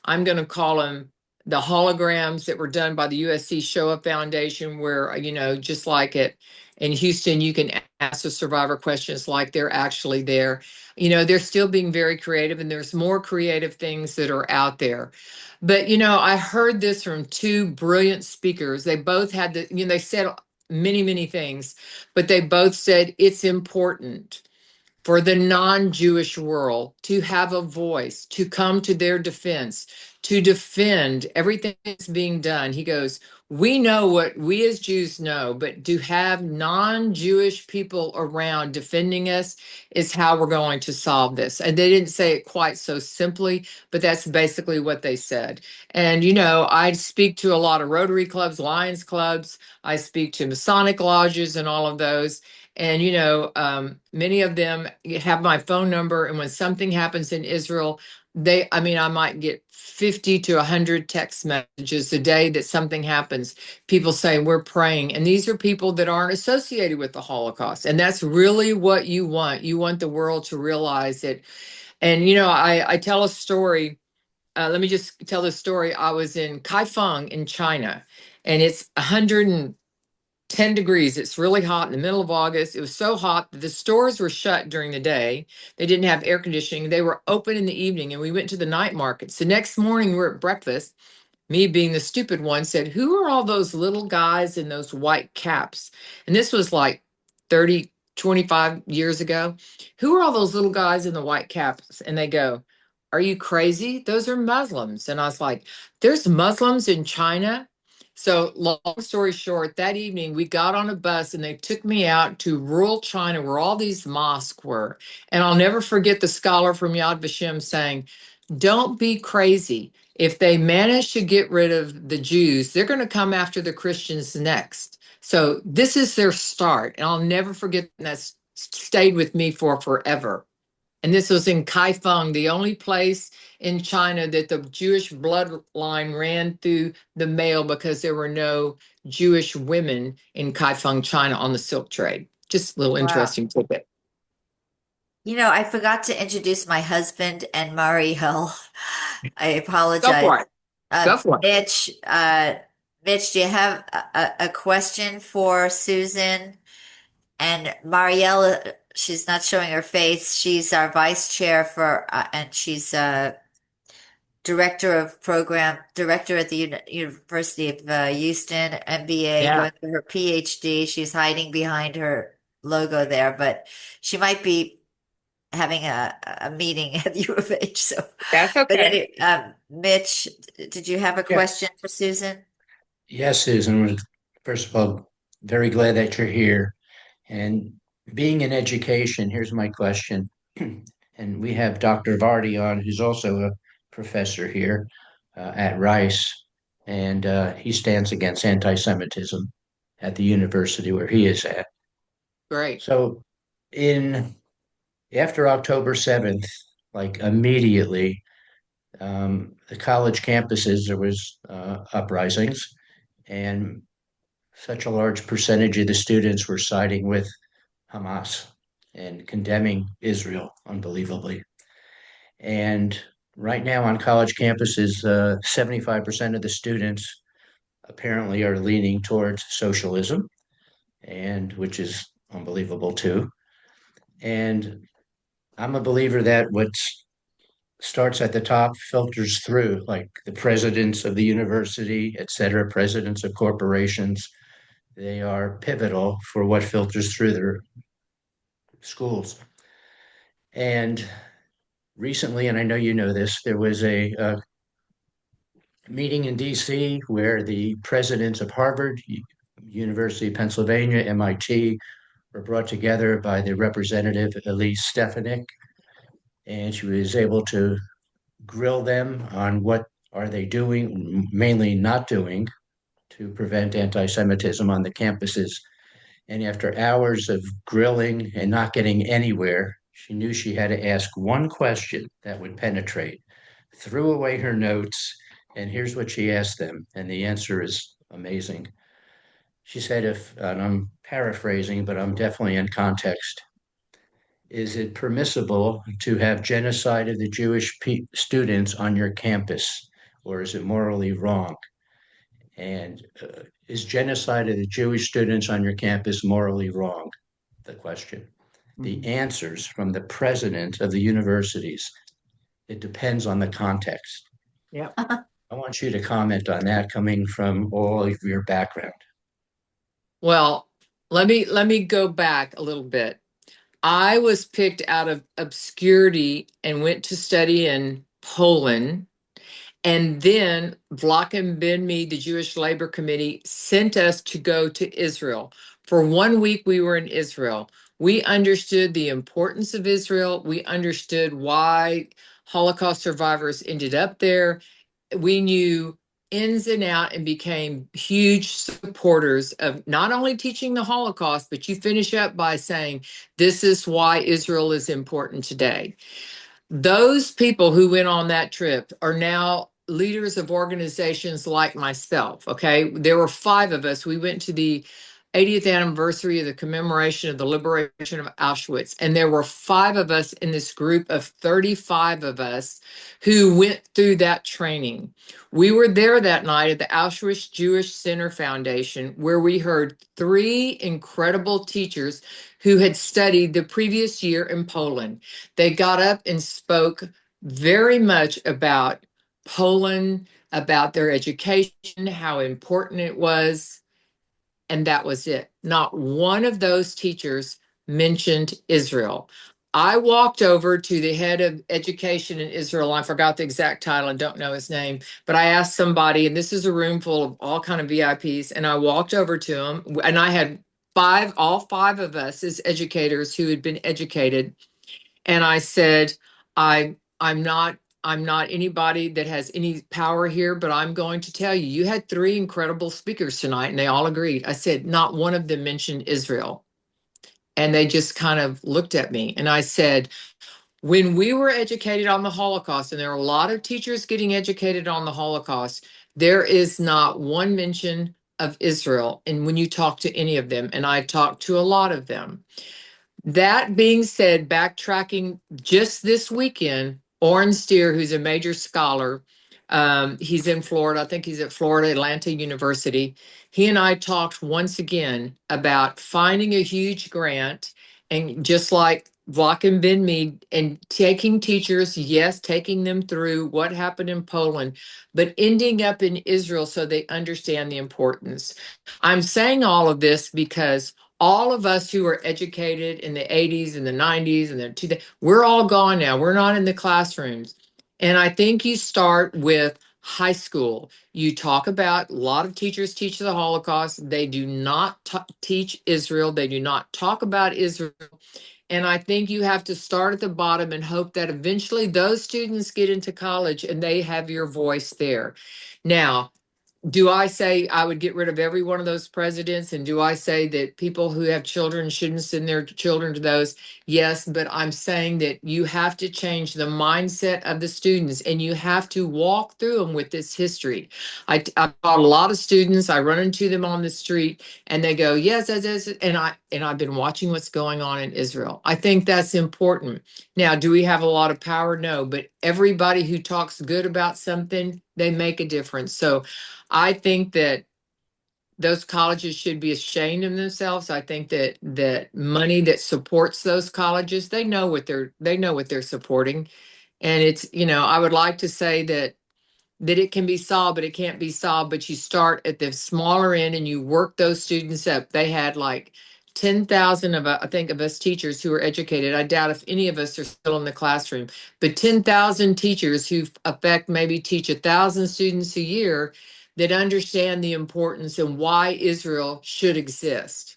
I'm going to call them the holograms that were done by the USC Shoah Foundation, where, just like in Houston, you can ask the survivor questions like they're actually there. They're still being very creative and there's more creative things that are out there. But, I heard this from two brilliant speakers. They both had they said many things, but they both said it's important for the non-Jewish world to have a voice, to come to their defense, to defend everything that's being done. He goes, we know what we as Jews know, but to have non-Jewish people around defending us is how we're going to solve this. And they didn't say it quite so simply, but that's basically what they said. And, I speak to a lot of Rotary clubs, Lions clubs. I speak to Masonic lodges and all of those. And, many of them have my phone number. And when something happens in Israel, I might get 50 to 100 text messages a day that something happens. People say, we're praying. And these are people that aren't associated with the Holocaust. And that's really what you want. You want the world to realize it. And, I tell a story. Let me just tell this story. I was in Kaifeng in China, and it's 110 degrees. It's really hot in the middle of August. It was so hot that the stores were shut during the day. They didn't have air conditioning. They were open in the evening, and we went to the night markets. The next morning, we're at breakfast. Me being the stupid one said, who are all those little guys in those white caps? And this was like 30, 25 years ago. Who are all those little guys in the white caps? And they go, are you crazy? Those are Muslims. And I was like, there's Muslims in China? So long story short, that evening we got on a bus and they took me out to rural China where all these mosques were. And I'll never forget the scholar from Yad Vashem saying, don't be crazy. If they manage to get rid of the Jews, they're going to come after the Christians next. So this is their start. And I'll never forget that's stayed with me for forever. And this was in Kaifeng, the only place in China that the Jewish bloodline ran through the male because there were no Jewish women in Kaifeng, China on the silk trade. Just a little interesting tidbit. I forgot to introduce my husband and Mariel. I apologize. Go for it. Go for it. Mitch, do you have a question for Susan? And Marielle, she's not showing her face. She's our vice chair and she's director at the University of Houston, MBA, going for her PhD. She's hiding behind her logo there, but she might be having a meeting at U of H. So that's okay. But anyway, Mitch, did you have a question for Susan? Yes, Susan. First of all, very glad that you're here. And being in education, here's my question. And we have Dr. Vardy on, who's also a professor here at Rice. And he stands against anti-Semitism at the university where he is at. Great. So after October 7th, like immediately, the college campuses, there was uprisings, and such a large percentage of the students were siding with Hamas and condemning Israel, unbelievably. And right now on college campuses, 75% of the students apparently are leaning towards socialism, and which is unbelievable too. And I'm a believer that what starts at the top filters through, like the presidents of the university, et cetera, presidents of corporations. They are pivotal for what filters through their schools. And recently, and I know you know this, there was a meeting in DC where the presidents of Harvard, University of Pennsylvania, MIT were brought together by the representative Elise Stefanik, and she was able to grill them on what are they doing, mainly not doing, to prevent anti-Semitism on the campuses. And after hours of grilling and not getting anywhere, she knew she had to ask one question that would penetrate, threw away her notes, and here's what she asked them. And the answer is amazing. She said, and I'm paraphrasing, but I'm definitely in context, is it permissible to have genocide of the Jewish students on your campus, or is it morally wrong? And is genocide of the Jewish students on your campus morally wrong? The question. The answers from the president of the universities. It depends on the context. Yeah. I want you to comment on that coming from all of your background. Well, let me go back a little bit. I was picked out of obscurity and went to study in Poland. And then Vlakim Ben-Mi, the Jewish Labor Committee, sent us to go to Israel. For 1 week, we were in Israel. We understood the importance of Israel. We understood why Holocaust survivors ended up there. We knew ins and out and became huge supporters of not only teaching the Holocaust, but you finish up by saying, this is why Israel is important today. Those people who went on that trip are now leaders of organizations like myself, okay? There were 5 of us. We went to the 80th anniversary of the commemoration of the liberation of Auschwitz, and there were 5 of us in this group of 35 of us who went through that training. We were there that night at the Auschwitz Jewish Center Foundation, where we heard 3 incredible teachers who had studied the previous year in Poland. They got up and spoke very much about Poland, about their education, how important it was, and that was it. Not one of those teachers mentioned Israel. I walked over to the head of education in Israel. I forgot the exact title and don't know his name, but I asked somebody, and this is a room full of all kind of VIPs, and I walked over to him, and I had all five of us as educators who had been educated, and I said, I'm not anybody that has any power here, but I'm going to tell you, you had 3 incredible speakers tonight, and they all agreed. I said, not one of them mentioned Israel. And they just kind of looked at me. And I said, when we were educated on the Holocaust, and there are a lot of teachers getting educated on the Holocaust, there is not one mention of Israel. And when you talk to any of them, and I talked to a lot of them. That being said, backtracking just this weekend, Oren Steer, who's a major scholar, he's in Florida. I think he's at Florida Atlantic University. He and I talked once again about finding a huge grant, and just like Vlakim Ben-Mi, and taking teachers, yes, taking them through what happened in Poland, but ending up in Israel so they understand the importance. I'm saying all of this because all of us who were educated in the 80s and the 90s and the 2000s, we're all gone now. We're not in the classrooms. And I think you start with high school. You talk about, a lot of teachers teach the Holocaust. They do not teach Israel. They do not talk about Israel. And I think you have to start at the bottom and hope that eventually those students get into college and they have your voice there. Now, do I say I would get rid of every one of those presidents? And do I say that people who have children shouldn't send their children to those? Yes, but I'm saying that you have to change the mindset of the students, and you have to walk through them with this history. I've taught a lot of students. I run into them on the street and they go, yes, and I've been watching what's going on in Israel. I think that's important. Now, do we have a lot of power? No, but everybody who talks good about something, they make a difference. So I think that those colleges should be ashamed of themselves. I think that money that supports those colleges, they know what they're supporting. And it's, I would like to say that it can be solved, but it can't be solved. But you start at the smaller end and you work those students up. They had like 10,000 I think, of us teachers who are educated. I doubt if any of us are still in the classroom, but 10,000 teachers who maybe teach 1,000 students a year that understand the importance and why Israel should exist.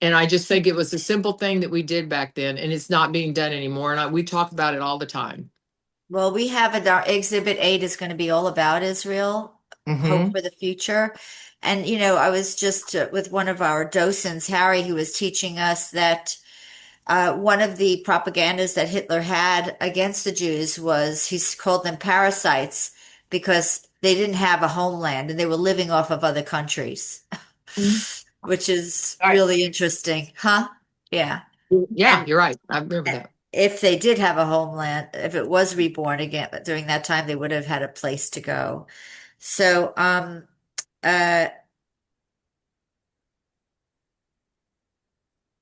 And I just think it was a simple thing that we did back then, and it's not being done anymore. And we talk about it all the time. Well, we have our Exhibit 8 is going to be all about Israel, hope for the future. And, I was just with one of our docents, Harry, who was teaching us that one of the propagandas that Hitler had against the Jews was he called them parasites because they didn't have a homeland and they were living off of other countries, which is really interesting. Huh? Yeah. Yeah, you're right. I remember that. If they did have a homeland, if it was reborn again during that time, they would have had a place to go. So, I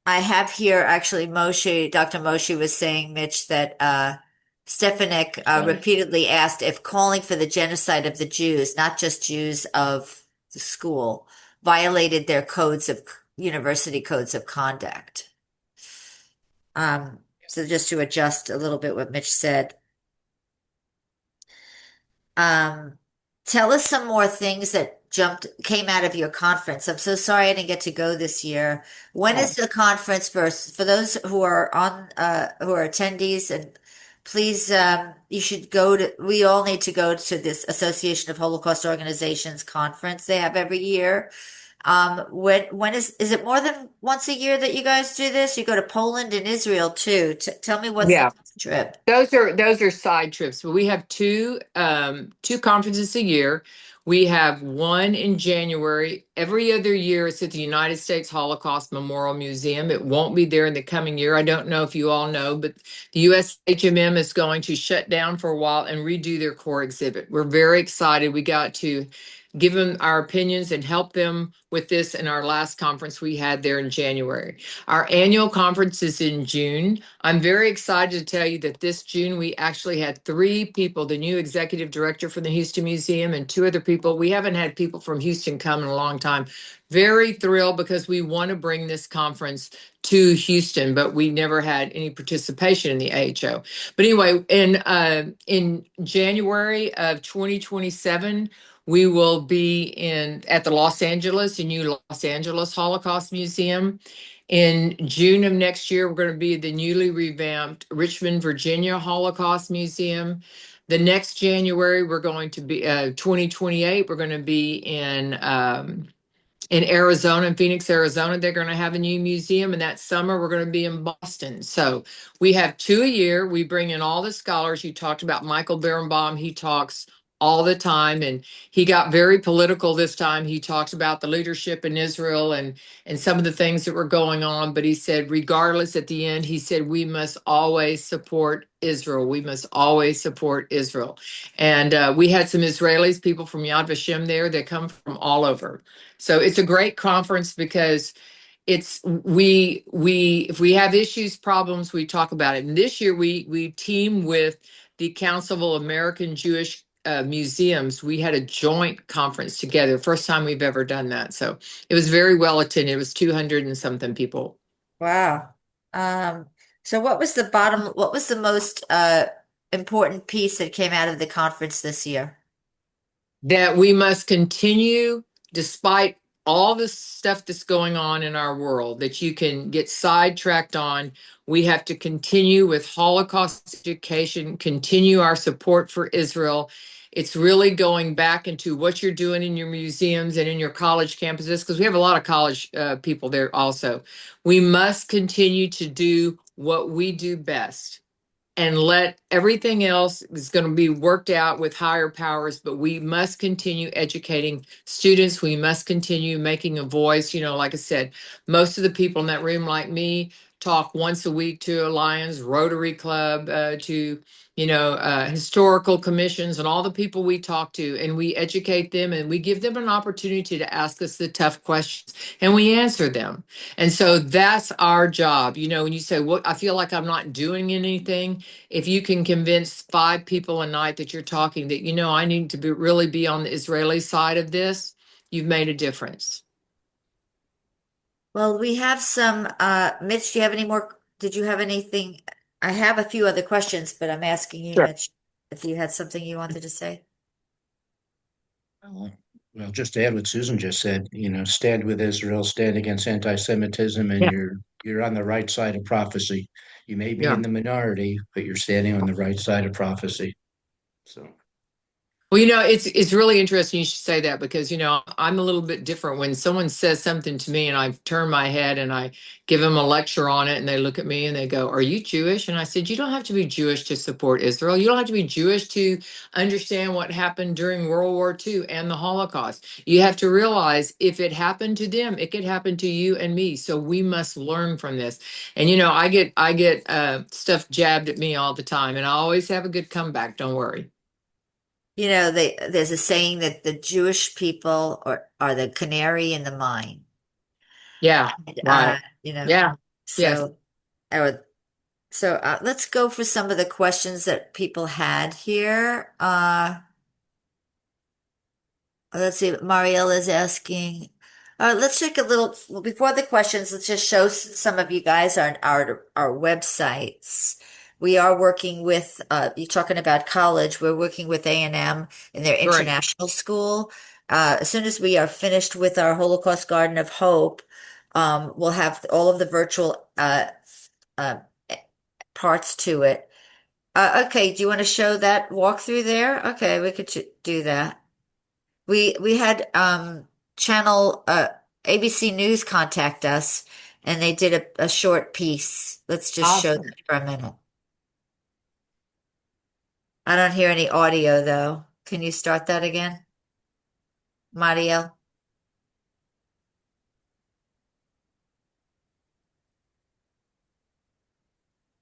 have here actually Dr. Moshe was saying, Mitch, that Stefanik repeatedly asked if calling for the genocide of the Jews, not just Jews of the school, violated their university codes of conduct. So just to adjust a little bit what Mitch said. Tell us some more things that came out of your conference. I'm so sorry I didn't get to go this year. When is the conference for those who are who are attendees? And please, you should we all need to go to this Association of Holocaust Organizations conference they have every year. When is it more than once a year that you guys do this? You go to Poland and Israel too. Tell me what's the next trip. Those are side trips, but we have two conferences a year. We have one in January. Every other year it's at the United States Holocaust Memorial Museum. It won't be there in the coming year. I don't know if you all know, but the USHMM is going to shut down for a while and redo their core exhibit. We're very excited. We got to give them our opinions and help them with this in our last conference we had there in January. Our annual conference is in June. I'm very excited to tell you that this June we actually had 3 people, the new executive director for the Houston Museum and 2 other people. We haven't had people from Houston come in a long time. Very thrilled because we want to bring this conference to Houston, but we never had any participation in the AHO. But anyway, in January of 2027, we will be at the the new Los Angeles Holocaust Museum. In June of next year, we're going to be at the newly revamped Richmond, Virginia Holocaust Museum. The next January, we're going to be 2028. We're going to be in Arizona, in Phoenix, Arizona. They're going to have a new museum, and that summer we're going to be in Boston. So we have 2 a year. We bring in all the scholars. You talked about Michael Berenbaum. He talks all the time, and he got very political this time. He talked about the leadership in Israel and some of the things that were going on, but he said, regardless, at the end, he said, we must always support Israel. We must always support Israel. And we had some Israelis, people from Yad Vashem there that come from all over. So it's a great conference because if we have issues, problems, we talk about it. And this year we team with the Council of American Jewish Museums. We had a joint conference together. First time we've ever done that. So it was very well attended. It was 200 and something people. Wow. So what was the most important piece that came out of the conference this year? That we must continue, despite all the stuff that's going on in our world that you can get sidetracked on. We have to continue with Holocaust education, continue our support for Israel. It's really going back into what you're doing in your museums and in your college campuses, because we have a lot of college people there also. We must continue to do what we do best. And let everything else is going to be worked out with higher powers, but we must continue educating students. We must continue making a voice. Like I said, most of the people in that room, like me, talk once a week to a Lions Rotary Club, to historical commissions and all the people we talk to, and we educate them and we give them an opportunity to ask us the tough questions and we answer them. And so that's our job. When you say, "What, I feel like I'm not doing anything," if you can convince 5 people a night that you're talking that, I need to really be on the Israeli side of this, you've made a difference. Well, we have some, Mitch, do you have any more? Did you have anything? I have a few other questions, but I'm asking you, Sure. Mitch, if you had something you wanted to say. Well, just to add what Susan just said, stand with Israel, stand against anti-Semitism, and Yeah. you're on the right side of prophecy. You may be Yeah. in the minority, but you're standing on the right side of prophecy. So. Well, it's really interesting you should say that because, I'm a little bit different. When someone says something to me and I turn my head and I give them a lecture on it and they look at me and they go, "Are you Jewish?" And I said, "You don't have to be Jewish to support Israel. You don't have to be Jewish to understand what happened during World War II and the Holocaust. You have to realize if it happened to them, it could happen to you and me. So we must learn from this." And, I get stuff jabbed at me all the time and I always have a good comeback. Don't worry. There's a saying that the Jewish people are the canary in the mine. Yeah, And, right. Yeah, yes. So, let's go for some of the questions that people had here. Let's see, Marielle is asking. Let's take a little before the questions. Let's just show some of you guys our websites. We are working with. You're talking about college. We're working with A&M in their international school. As soon as we are finished with our Holocaust Garden of Hope, we'll have all of the virtual parts to it. Okay, do you want to show that walkthrough there? Okay, we could do that. We had channel ABC News contact us and they did a short piece. Let's just show that for a minute. I don't hear any audio though. Can you start that again? Mariel?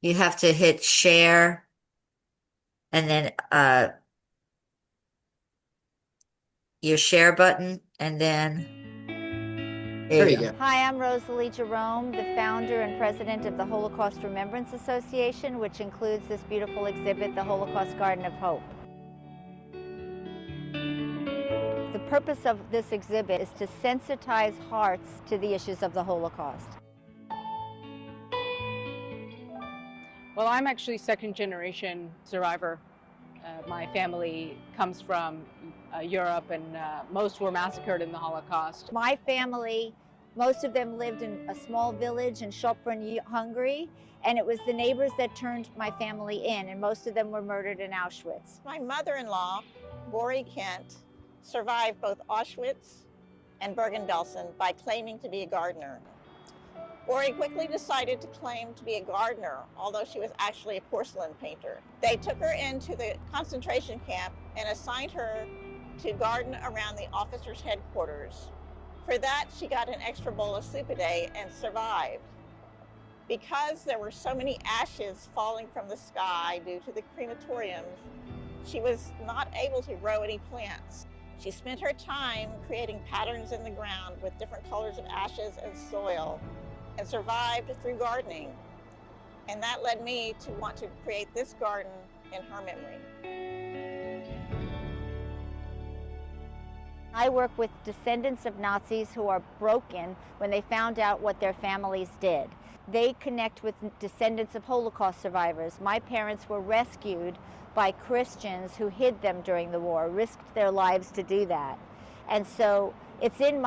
You have to hit share and then your share button and then there you go. Hi, I'm Rosalie Jerome, the founder and president of the Holocaust Remembrance Association, which includes this beautiful exhibit, the Holocaust Garden of Hope. The purpose of this exhibit is to sensitize hearts to the issues of the Holocaust. Well, I'm actually second-generation survivor. My family comes from Europe, and most were massacred in the Holocaust. My family, most of them lived in a small village in Sopron, Hungary, and it was the neighbors that turned my family in, and most of them were murdered in Auschwitz. My mother-in-law, Bori Kent, survived both Auschwitz and Bergen-Belsen by claiming to be a gardener. Bori quickly decided to claim to be a gardener, although she was actually a porcelain painter. They took her into the concentration camp and assigned her to garden around the officers' headquarters. For that, she got an extra bowl of soup a day and survived. Because there were so many ashes falling from the sky due to the crematoriums, she was not able to grow any plants. She spent her time creating patterns in the ground with different colors of ashes and soil, and survived through gardening. And that led me to want to create this garden in her memory. I work with descendants of Nazis who are broken when they found out what their families did. They connect with descendants of Holocaust survivors. My parents were rescued by Christians who hid them during the war, risked their lives to do that. And so it's in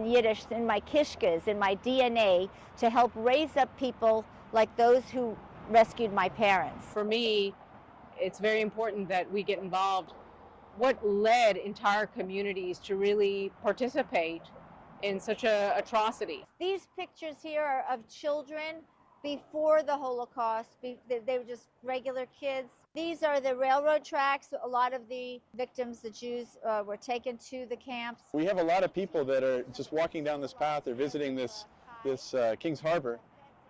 Yiddish, in my kishkas, in my DNA, to help raise up people like those who rescued my parents. For me, it's very important that we get involved. What led entire communities to really participate in such an atrocity? These pictures here are of children before the Holocaust. They were just regular kids. These are the railroad tracks. A lot of the victims, the Jews, were taken to the camps. We have a lot of people that are just walking down this path. They're visiting this Kings Harbor,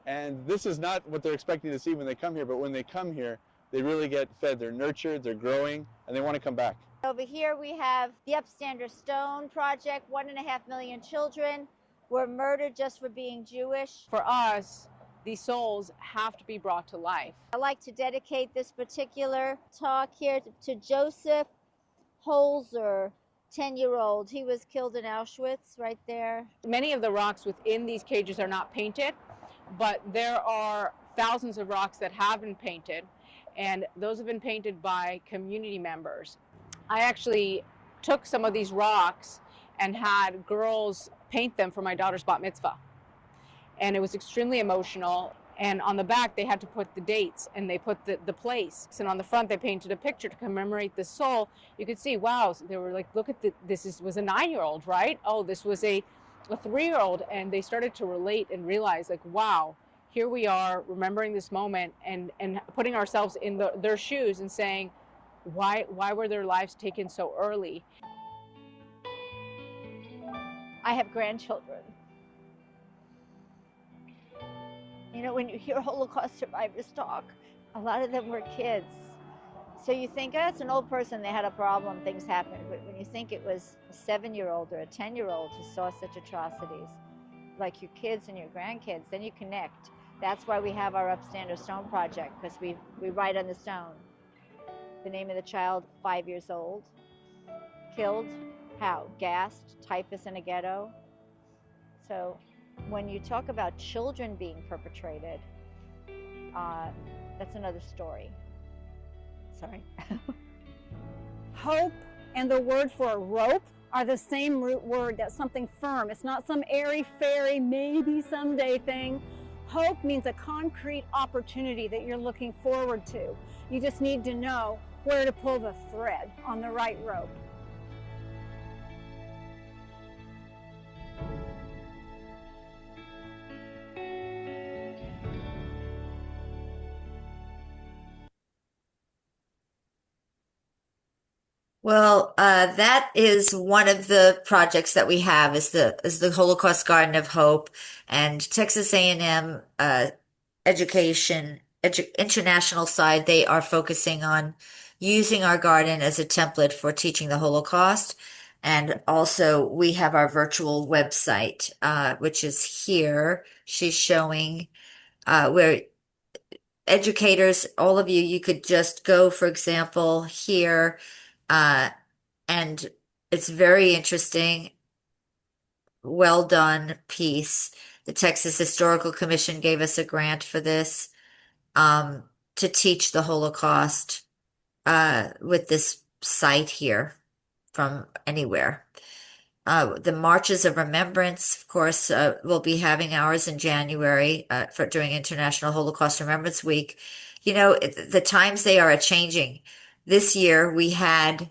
And this is not what they're expecting to see when they come here, but when they come here, they really get fed. They're nurtured, they're growing, and they want to come back. Over here we have the Upstanders Stone Project. 1.5 million children were murdered just for being Jewish. For us, these souls have to be brought to life. I'd like to dedicate this particular talk here to Joseph Holzer, 10-year-old. He was killed in Auschwitz right there. Many of the rocks within these cages are not painted, but there are thousands of rocks that have been painted, and those have been painted by community members. I actually took some of these rocks and had girls paint them for my daughter's bat mitzvah. And it was extremely emotional. And on the back, they had to put the dates, and they put the place. And on the front, they painted a picture to commemorate the soul. You could see, wow, they were like, look at was a 9-year-old, right? Oh, this was a 3-year-old. And they started to relate and realize, like, wow, here we are remembering this moment and putting ourselves in their shoes and saying, why were their lives taken so early? I have grandchildren. You know, when you hear Holocaust survivors talk, a lot of them were kids. So you think, oh, it's an old person, they had a problem, things happened. But when you think it was a 7-year-old or a 10-year-old who saw such atrocities, like your kids and your grandkids, then you connect. That's why we have our Upstanders Stone Project, because we write on the stone. The name of the child, 5 years old. Killed, how? Gassed, typhus in a ghetto. So when you talk about children being perpetrated, that's another story. Sorry. Hope and the word for rope are the same root word. That's something firm. It's not some airy-fairy, maybe someday thing. Hope means a concrete opportunity that you're looking forward to. You just need to know where to pull the thread on the right rope. Well, that is one of the projects that we have is the Holocaust Garden of Hope, and Texas A&M international side. They are focusing on using our garden as a template for teaching the Holocaust, and also we have our virtual website, which is here. She's showing where educators, all of you could just go, for example, here. And it's very interesting, well done piece. The Texas Historical Commission gave us a grant for this, to teach the Holocaust, with this site here from anywhere. The Marches of Remembrance, of course, we'll be having ours in January, during International Holocaust Remembrance Week. You know, the times they are a-changing. This year we had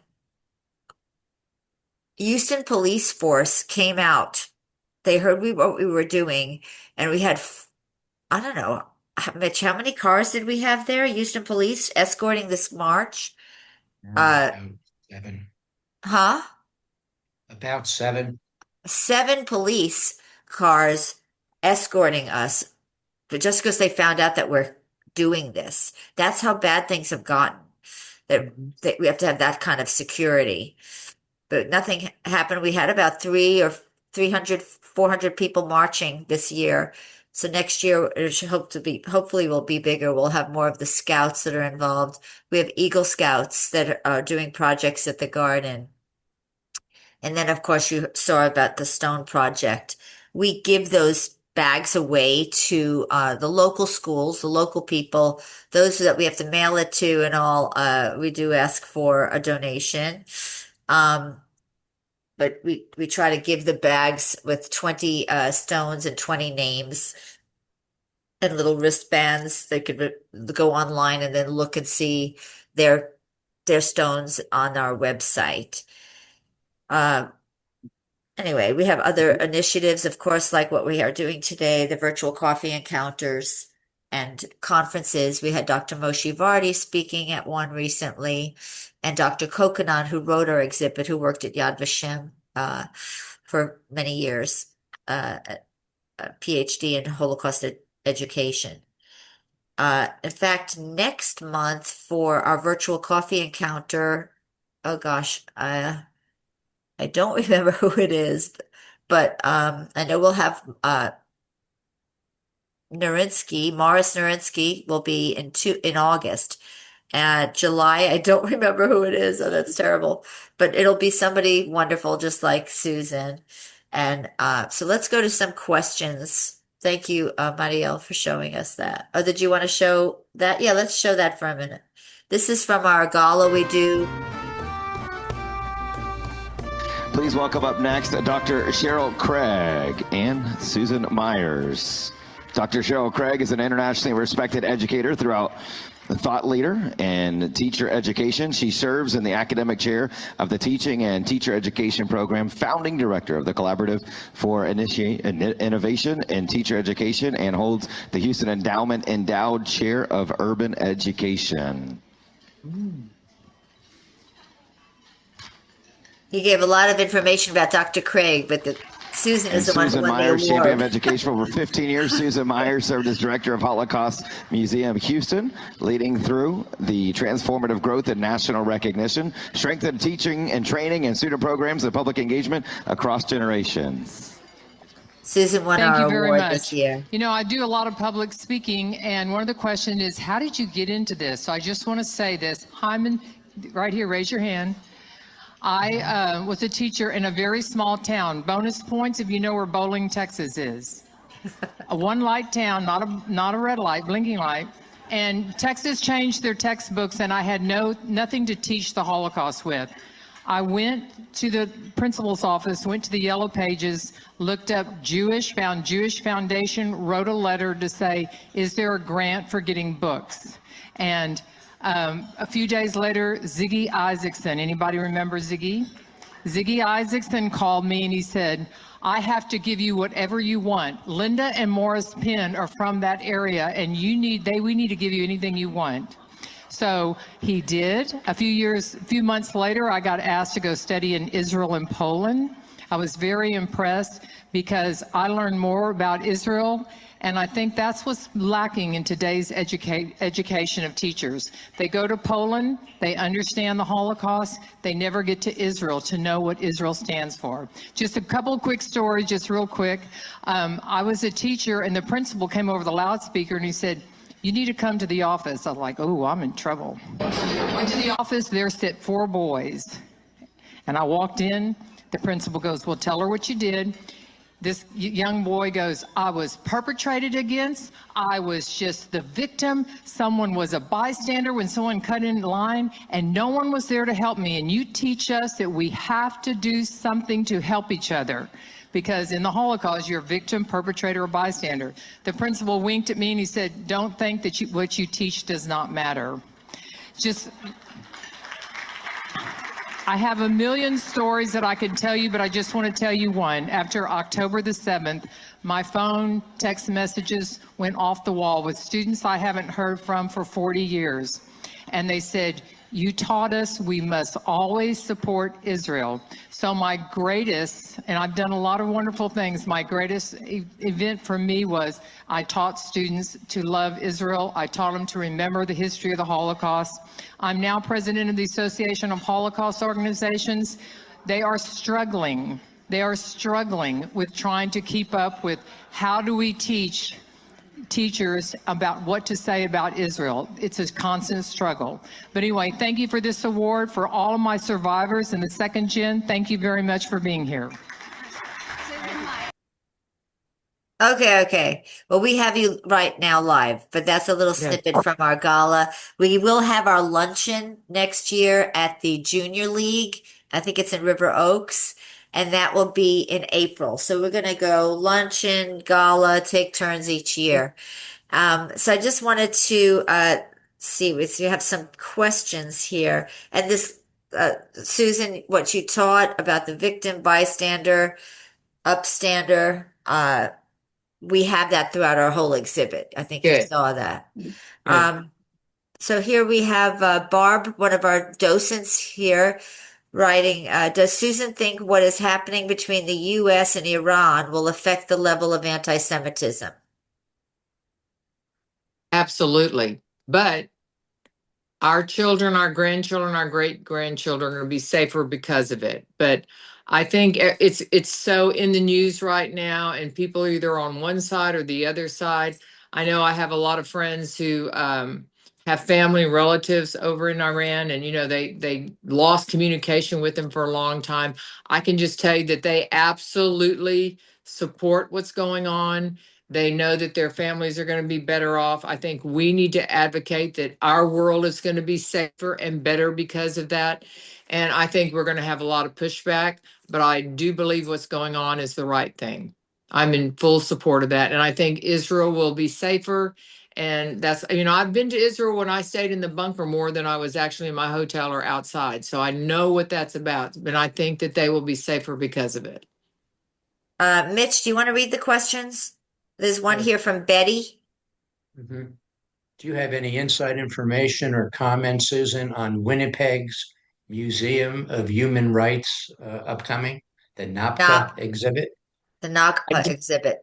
Houston Police Force came out. They heard what we were doing, and we had, I don't know, Mitch, how many cars did we have there? Houston Police escorting this march? About 7. Huh? About 7. 7 police cars escorting us, but just because they found out that we're doing this. That's how bad things have gotten. That we have to have that kind of security. But nothing happened. We had about 400 people marching this year. So next year it should hopefully will be bigger. We'll have more of the scouts that are involved. We have Eagle Scouts that are doing projects at the garden. And then of course you saw about the Stone Project. We give those bags away to the local schools, the local people, those that we have to mail it to and all. We do ask for a donation. But we try to give the bags with 20 stones and 20 names and little wristbands. They could go online and then look and see their stones on our website. Anyway, we have other initiatives, of course, like what we are doing today, the virtual coffee encounters and conferences. We had Dr. Moshe Vardi speaking at one recently, and Dr. Kokanan, who wrote our exhibit, who worked at Yad Vashem for many years, a PhD in Holocaust education. In fact, next month for our virtual coffee encounter, oh gosh, I don't remember who it is, but I know we'll have Morris Narinsky will be in August. July, I don't remember who it is. Oh, that's terrible. But it'll be somebody wonderful, just like Susan. And so let's go to some questions. Thank you, Marielle, for showing us that. Oh, did you want to show that? Yeah, let's show that for a minute. This is from our gala we do. Please welcome up next Dr. Cheryl Craig and Susan Myers. Dr. Cheryl Craig is an internationally respected educator throughout the thought leader and teacher education. She serves in the academic chair of the Teaching and Teacher Education Program, founding director of the Collaborative for Innovation in Teacher Education, and holds the Houston Endowment Endowed Chair of Urban Education. He gave a lot of information about Dr. Craig, but Susan is the one who won Myers, the award. champion of education for over 15 years. Susan Myers served as director of Holocaust Museum Houston, leading through the transformative growth and national recognition, strengthened teaching and training and student programs and public engagement across generations. Susan won Thank our you very award much. this year. You know, I do a lot of public speaking, and one of the questions is, how did you get into this? So I just want to say this. Hyman, right here, raise your hand. I was a teacher in a very small town. Bonus points if you know where Bowling, Texas is. A one-light town, not a red light, blinking light. And Texas changed their textbooks, and I had nothing to teach the Holocaust with. I went to the principal's office, went to the yellow pages, looked up Jewish, found Jewish Foundation, wrote a letter to say, is there a grant for getting books? And a few days later, Ziggy Isaacson, anybody remember Ziggy? Ziggy Isaacson called me and he said, I have to give you whatever you want. Linda and Morris Penn are from that area, and we need to give you anything you want. So he did. A few months later, I got asked to go study in Israel and Poland. I was very impressed because I learned more about Israel, and I think that's what's lacking in today's education of teachers. They go to Poland, they understand the Holocaust, they never get to Israel to know what Israel stands for. Just a couple quick stories, just real quick. I was a teacher, and the principal came over the loudspeaker and he said, you need to come to the office. I was like, oh, I'm in trouble. Went to the office, there sit 4 boys. And I walked in, the principal goes, well, tell her what you did. This young boy goes, I was perpetrated against, I was just the victim, someone was a bystander when someone cut in line, and no one was there to help me. And you teach us that we have to do something to help each other. Because in the Holocaust, you're a victim, perpetrator, or bystander. The principal winked at me and he said, don't think that what you teach does not matter. I have a million stories that I could tell you, but I just want to tell you one. After October the 7th, my phone text messages went off the wall with students I haven't heard from for 40 years. And they said, you taught us we must always support Israel. So my greatest, and I've done a lot of wonderful things, my greatest event for me was I taught students to love Israel. I taught them to remember the history of the Holocaust. I'm now president of the Association of Holocaust Organizations. They are struggling. They are struggling with trying to keep up with how do we teach teachers about what to say about Israel. It's a constant struggle. But anyway, thank you for this award for all of my survivors in the second gen. Thank you very much for being here. Okay. Well, we have you right now live, but that's a little snippet from our gala. We will have our luncheon next year at the Junior League. I think it's in River Oaks, and that will be in April. So we're going to go luncheon, gala, take turns each year. So I just wanted to see if you have some questions here. And this, Susan, what you taught about the victim, bystander, upstander, we have that throughout our whole exhibit. I think you saw that. So here we have Barb, one of our docents here, writing, does Susan think what is happening between the U.S. and Iran will affect the level of anti-Semitism? Absolutely. But our children, our grandchildren, our great grandchildren are going to be safer because of it. But I think it's so in the news right now, and people are either on one side or the other side. I know I have a lot of friends who have family relatives over in Iran, and they lost communication with them for a long time. I can just tell you that they absolutely support what's going on. They know that their families are going to be better off. I think we need to advocate that our world is going to be safer and better because of that. And I think we're going to have a lot of pushback, but I do believe what's going on is the right thing. I'm in full support of that. And I think Israel will be safer. And that's, I've been to Israel when I stayed in the bunker more than I was actually in my hotel or outside. So I know what that's about. And I think that they will be safer because of it. Mitch, do you want to read the questions? There's one here from Betty. Mm-hmm. Do you have any inside information or comments, Susan, on Winnipeg's Museum of Human Rights upcoming, the NAPCA exhibit? The NACPA exhibit.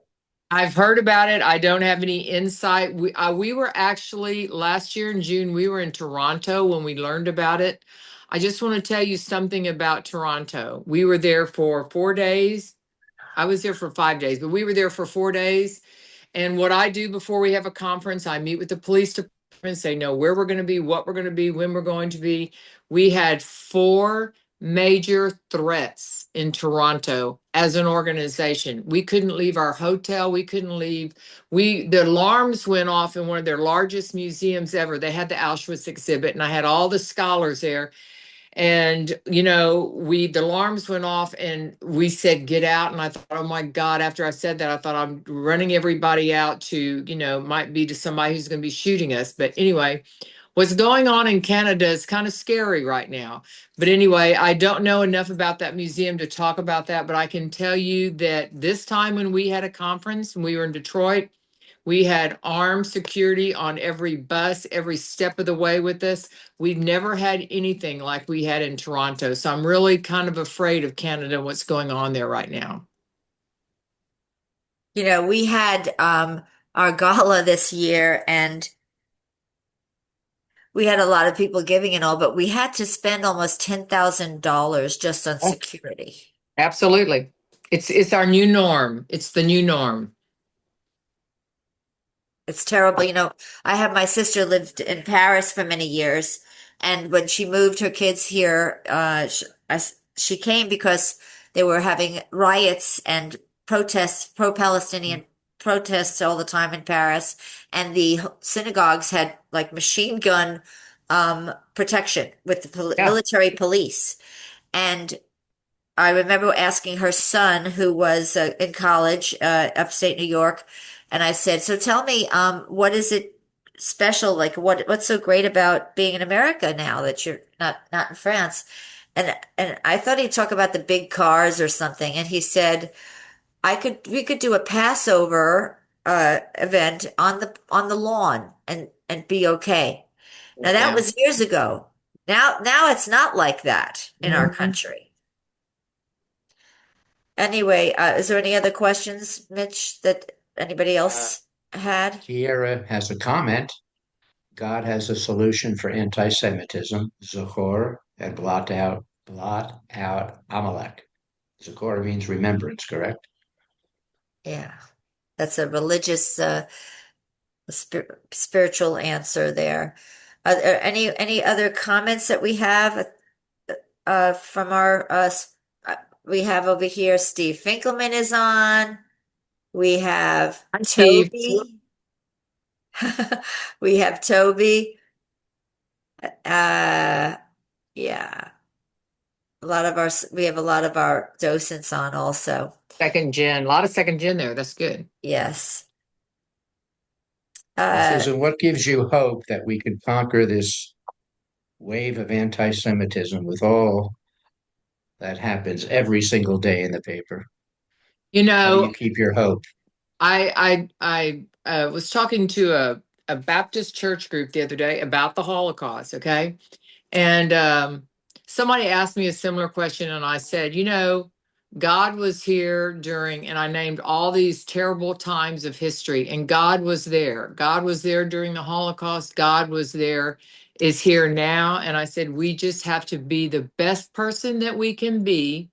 I've heard about it. I don't have any insight. We were actually last year in June, we were in Toronto when we learned about it. I just want to tell you something about Toronto. We were there for 4 days. I was there for 5 days, but we were there for 4 days. And what I do before we have a conference, I meet with the police department, say, know where we're going to be, what we're going to be, when we're going to be. We had 4 major threats in Toronto as an organization. We couldn't leave our hotel. We couldn't leave. The alarms went off in one of their largest museums ever. They had the Auschwitz exhibit, and I had all the scholars there. And, the alarms went off and we said, get out. And I thought, oh my God, after I said that, I thought I'm running everybody out to, might be to somebody who's going to be shooting us. But anyway, what's going on in Canada is kind of scary right now. But anyway, I don't know enough about that museum to talk about that. But I can tell you that this time when we had a conference and we were in Detroit, we had armed security on every bus, every step of the way with us. We've never had anything like we had in Toronto. So I'm really kind of afraid of Canada, what's going on there right now. We had our gala this year, and we had a lot of people giving and all, but we had to spend almost $10,000 just on security. Absolutely. It's our new norm. It's the new norm. It's terrible. I have my sister lived in Paris for many years, and when she moved her kids here, she came because they were having riots and protests, pro-Palestinian protests all the time in Paris, and the synagogues had like machine gun protection with the military police. And I remember asking her son, who was in college, upstate New York, and I said, "So tell me, what is it special? Like, what's so great about being in America now that you're not in France?" And I thought he'd talk about the big cars or something, and he said, we could do a Passover event on the lawn and be okay." Now that was years ago. Now it's not like that in our country. Anyway, is there any other questions, Mitch, that anybody else had? Kiera has a comment. God has a solution for anti-Semitism. Zachor and blot out Amalek. Zachor means remembrance, correct? Yeah, that's a religious, spiritual answer there. Are there any other comments that we have from our we have over here, Steve Finkelman is on. We have Toby. We have Toby. Yeah. We have a lot of our docents on also. Second gen, a lot of second gen there. That's good. Yes. Susan, what gives you hope that we could conquer this wave of anti-Semitism with all that happens every single day in the paper? How do you keep your hope? I was talking to a Baptist church group the other day about the Holocaust, okay? And somebody asked me a similar question, and I said, God was here during, and I named all these terrible times of history, and God was there. God was there during the Holocaust. God was there, is here now. And I said, we just have to be the best person that we can be.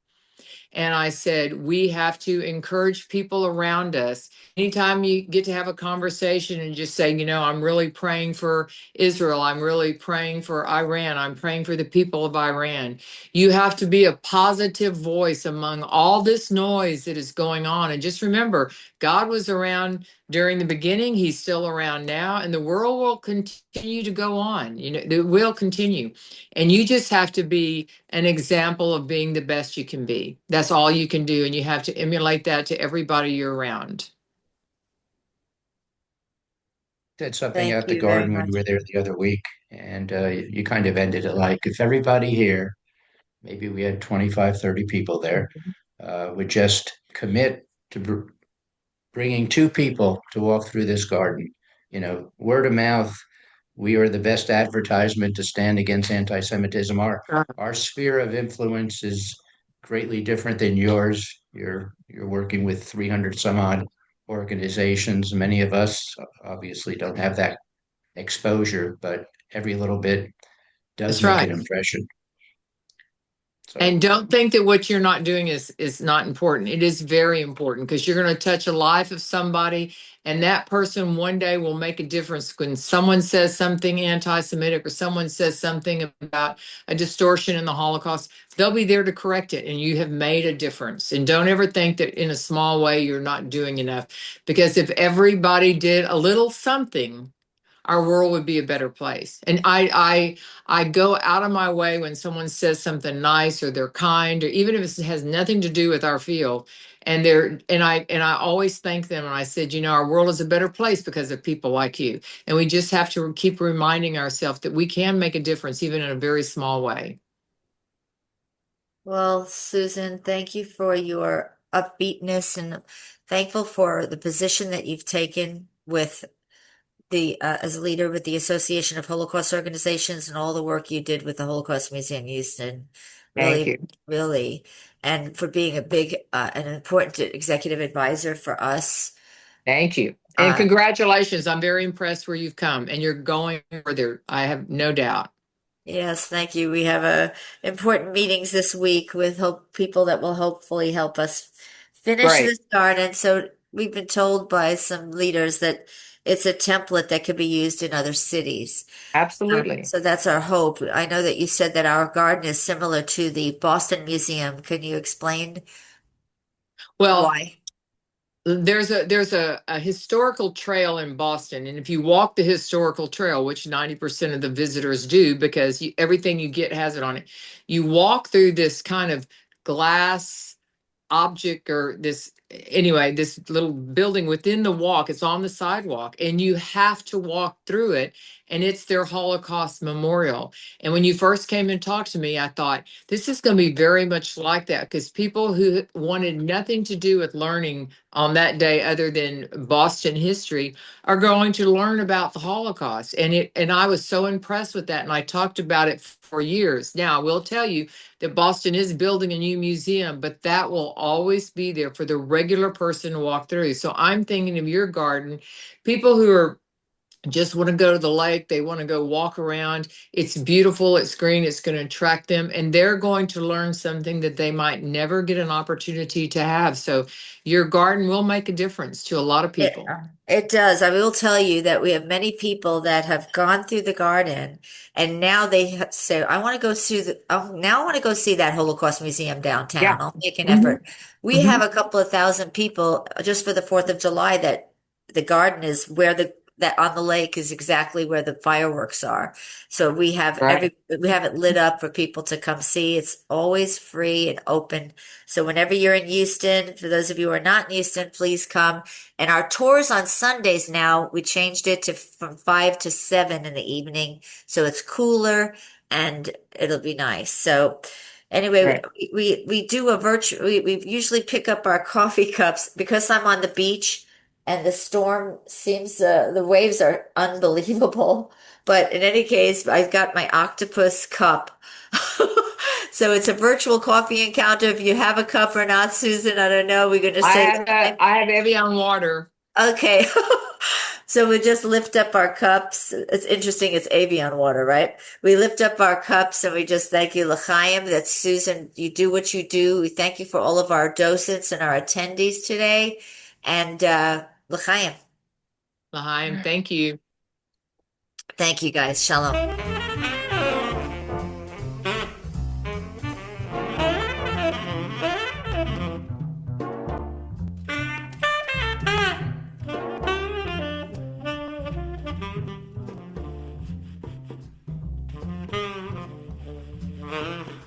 And I said, we have to encourage people around us. Anytime you get to have a conversation and just say, I'm really praying for Israel. I'm really praying for Iran. I'm praying for the people of Iran. You have to be a positive voice among all this noise that is going on. And just remember, God was around during the beginning. He's still around now. And the world will continue to go on. It will continue. And you just have to be an example of being the best you can be. That's all you can do. And you have to emulate that to everybody you're around. Said something Thank at the you very garden when much. you were there the other week, and you kind of ended it like, if everybody here, maybe we had 25, 30 people there, would just commit to bringing two people to walk through this garden. Word of mouth, we are the best advertisement to stand against anti-Semitism. Our sphere of influence is greatly different than yours. You're working with 300 some odd organizations. Many of us obviously don't have that exposure, but every little bit does That's make an right. impression. And don't think that what you're not doing is not important. It is very important, because you're going to touch a life of somebody, and that person one day will make a difference. When someone says something anti-Semitic, or someone says something about a distortion in the Holocaust, they'll be there to correct it, and you have made a difference. And don't ever think that in a small way you're not doing enough, because if everybody did a little something, our world would be a better place. And I go out of my way when someone says something nice, or they're kind, or even if it has nothing to do with our field. And I always thank them. And I said, our world is a better place because of people like you. And we just have to keep reminding ourselves that we can make a difference, even in a very small way. Well, Susan, thank you for your upbeatness, and thankful for the position that you've taken with as a leader with the Association of Holocaust Organizations, and all the work you did with the Holocaust Museum Houston. Thank Really, you. really, and for being a big, an important executive advisor for us. Thank you. And congratulations. I'm very impressed where you've come, and you're going further. I have no doubt. Yes, thank you. We have important meetings this week with people that will hopefully help us finish Great. this garden. So we've been told by some leaders that it's a template that could be used in other cities. Absolutely. So that's our hope. I know that you said that our garden is similar to the Boston Museum. Can you explain why? There's a historical trail in Boston, and if you walk the historical trail, which 90% of the visitors do, because everything you get has it on it, you walk through this kind of glass object, or this little building within the walk. It's on the sidewalk, and you have to walk through it, and it's their Holocaust memorial. And when you first came and talked to me, I thought this is going to be very much like that, because people who wanted nothing to do with learning on that day other than Boston history are going to learn about the Holocaust. And I was so impressed with that, and I talked about it for years. Now I will tell you that Boston is building a new museum, but that will always be there for the regular person to walk through. So I'm thinking of your garden, people who are just want to go to the lake, they want to go walk around. It's beautiful, it's green, it's going to attract them, and they're going to learn something that they might never get an opportunity to have. So your garden will make a difference to a lot of people. It does. I will tell you that we have many people that have gone through the garden, and now they say, "I want to go see now I want to go see that Holocaust Museum downtown. Yeah. I'll make an Mhm. effort." We have a couple of thousand people just for the 4th of July that the garden is where that on the lake is exactly where the fireworks are. So we have Right. we have it lit up for people to come see. It's always free and open. So whenever you're in Houston, for those of you who are not in Houston, please come. And our tours on Sundays now, we changed it to from 5 to 7 in the evening. So it's cooler and it'll be nice. So anyway, Right. we do a virtual, we usually pick up our coffee cups because I'm on the beach and the storm seems, the waves are unbelievable. But in any case, I've got my octopus cup. So it's a virtual coffee encounter. If you have a cup or not, Susan, I don't know. We're going to say I have Evian water. Okay. So we just lift up our cups. It's interesting. It's Avion water, right? We lift up our cups and we just thank you, L'chaim. That's Susan. You do what you do. We thank you for all of our docents and our attendees today. And L'chaim. L'chaim, thank you. Thank you, guys. Shalom. Mm-hmm.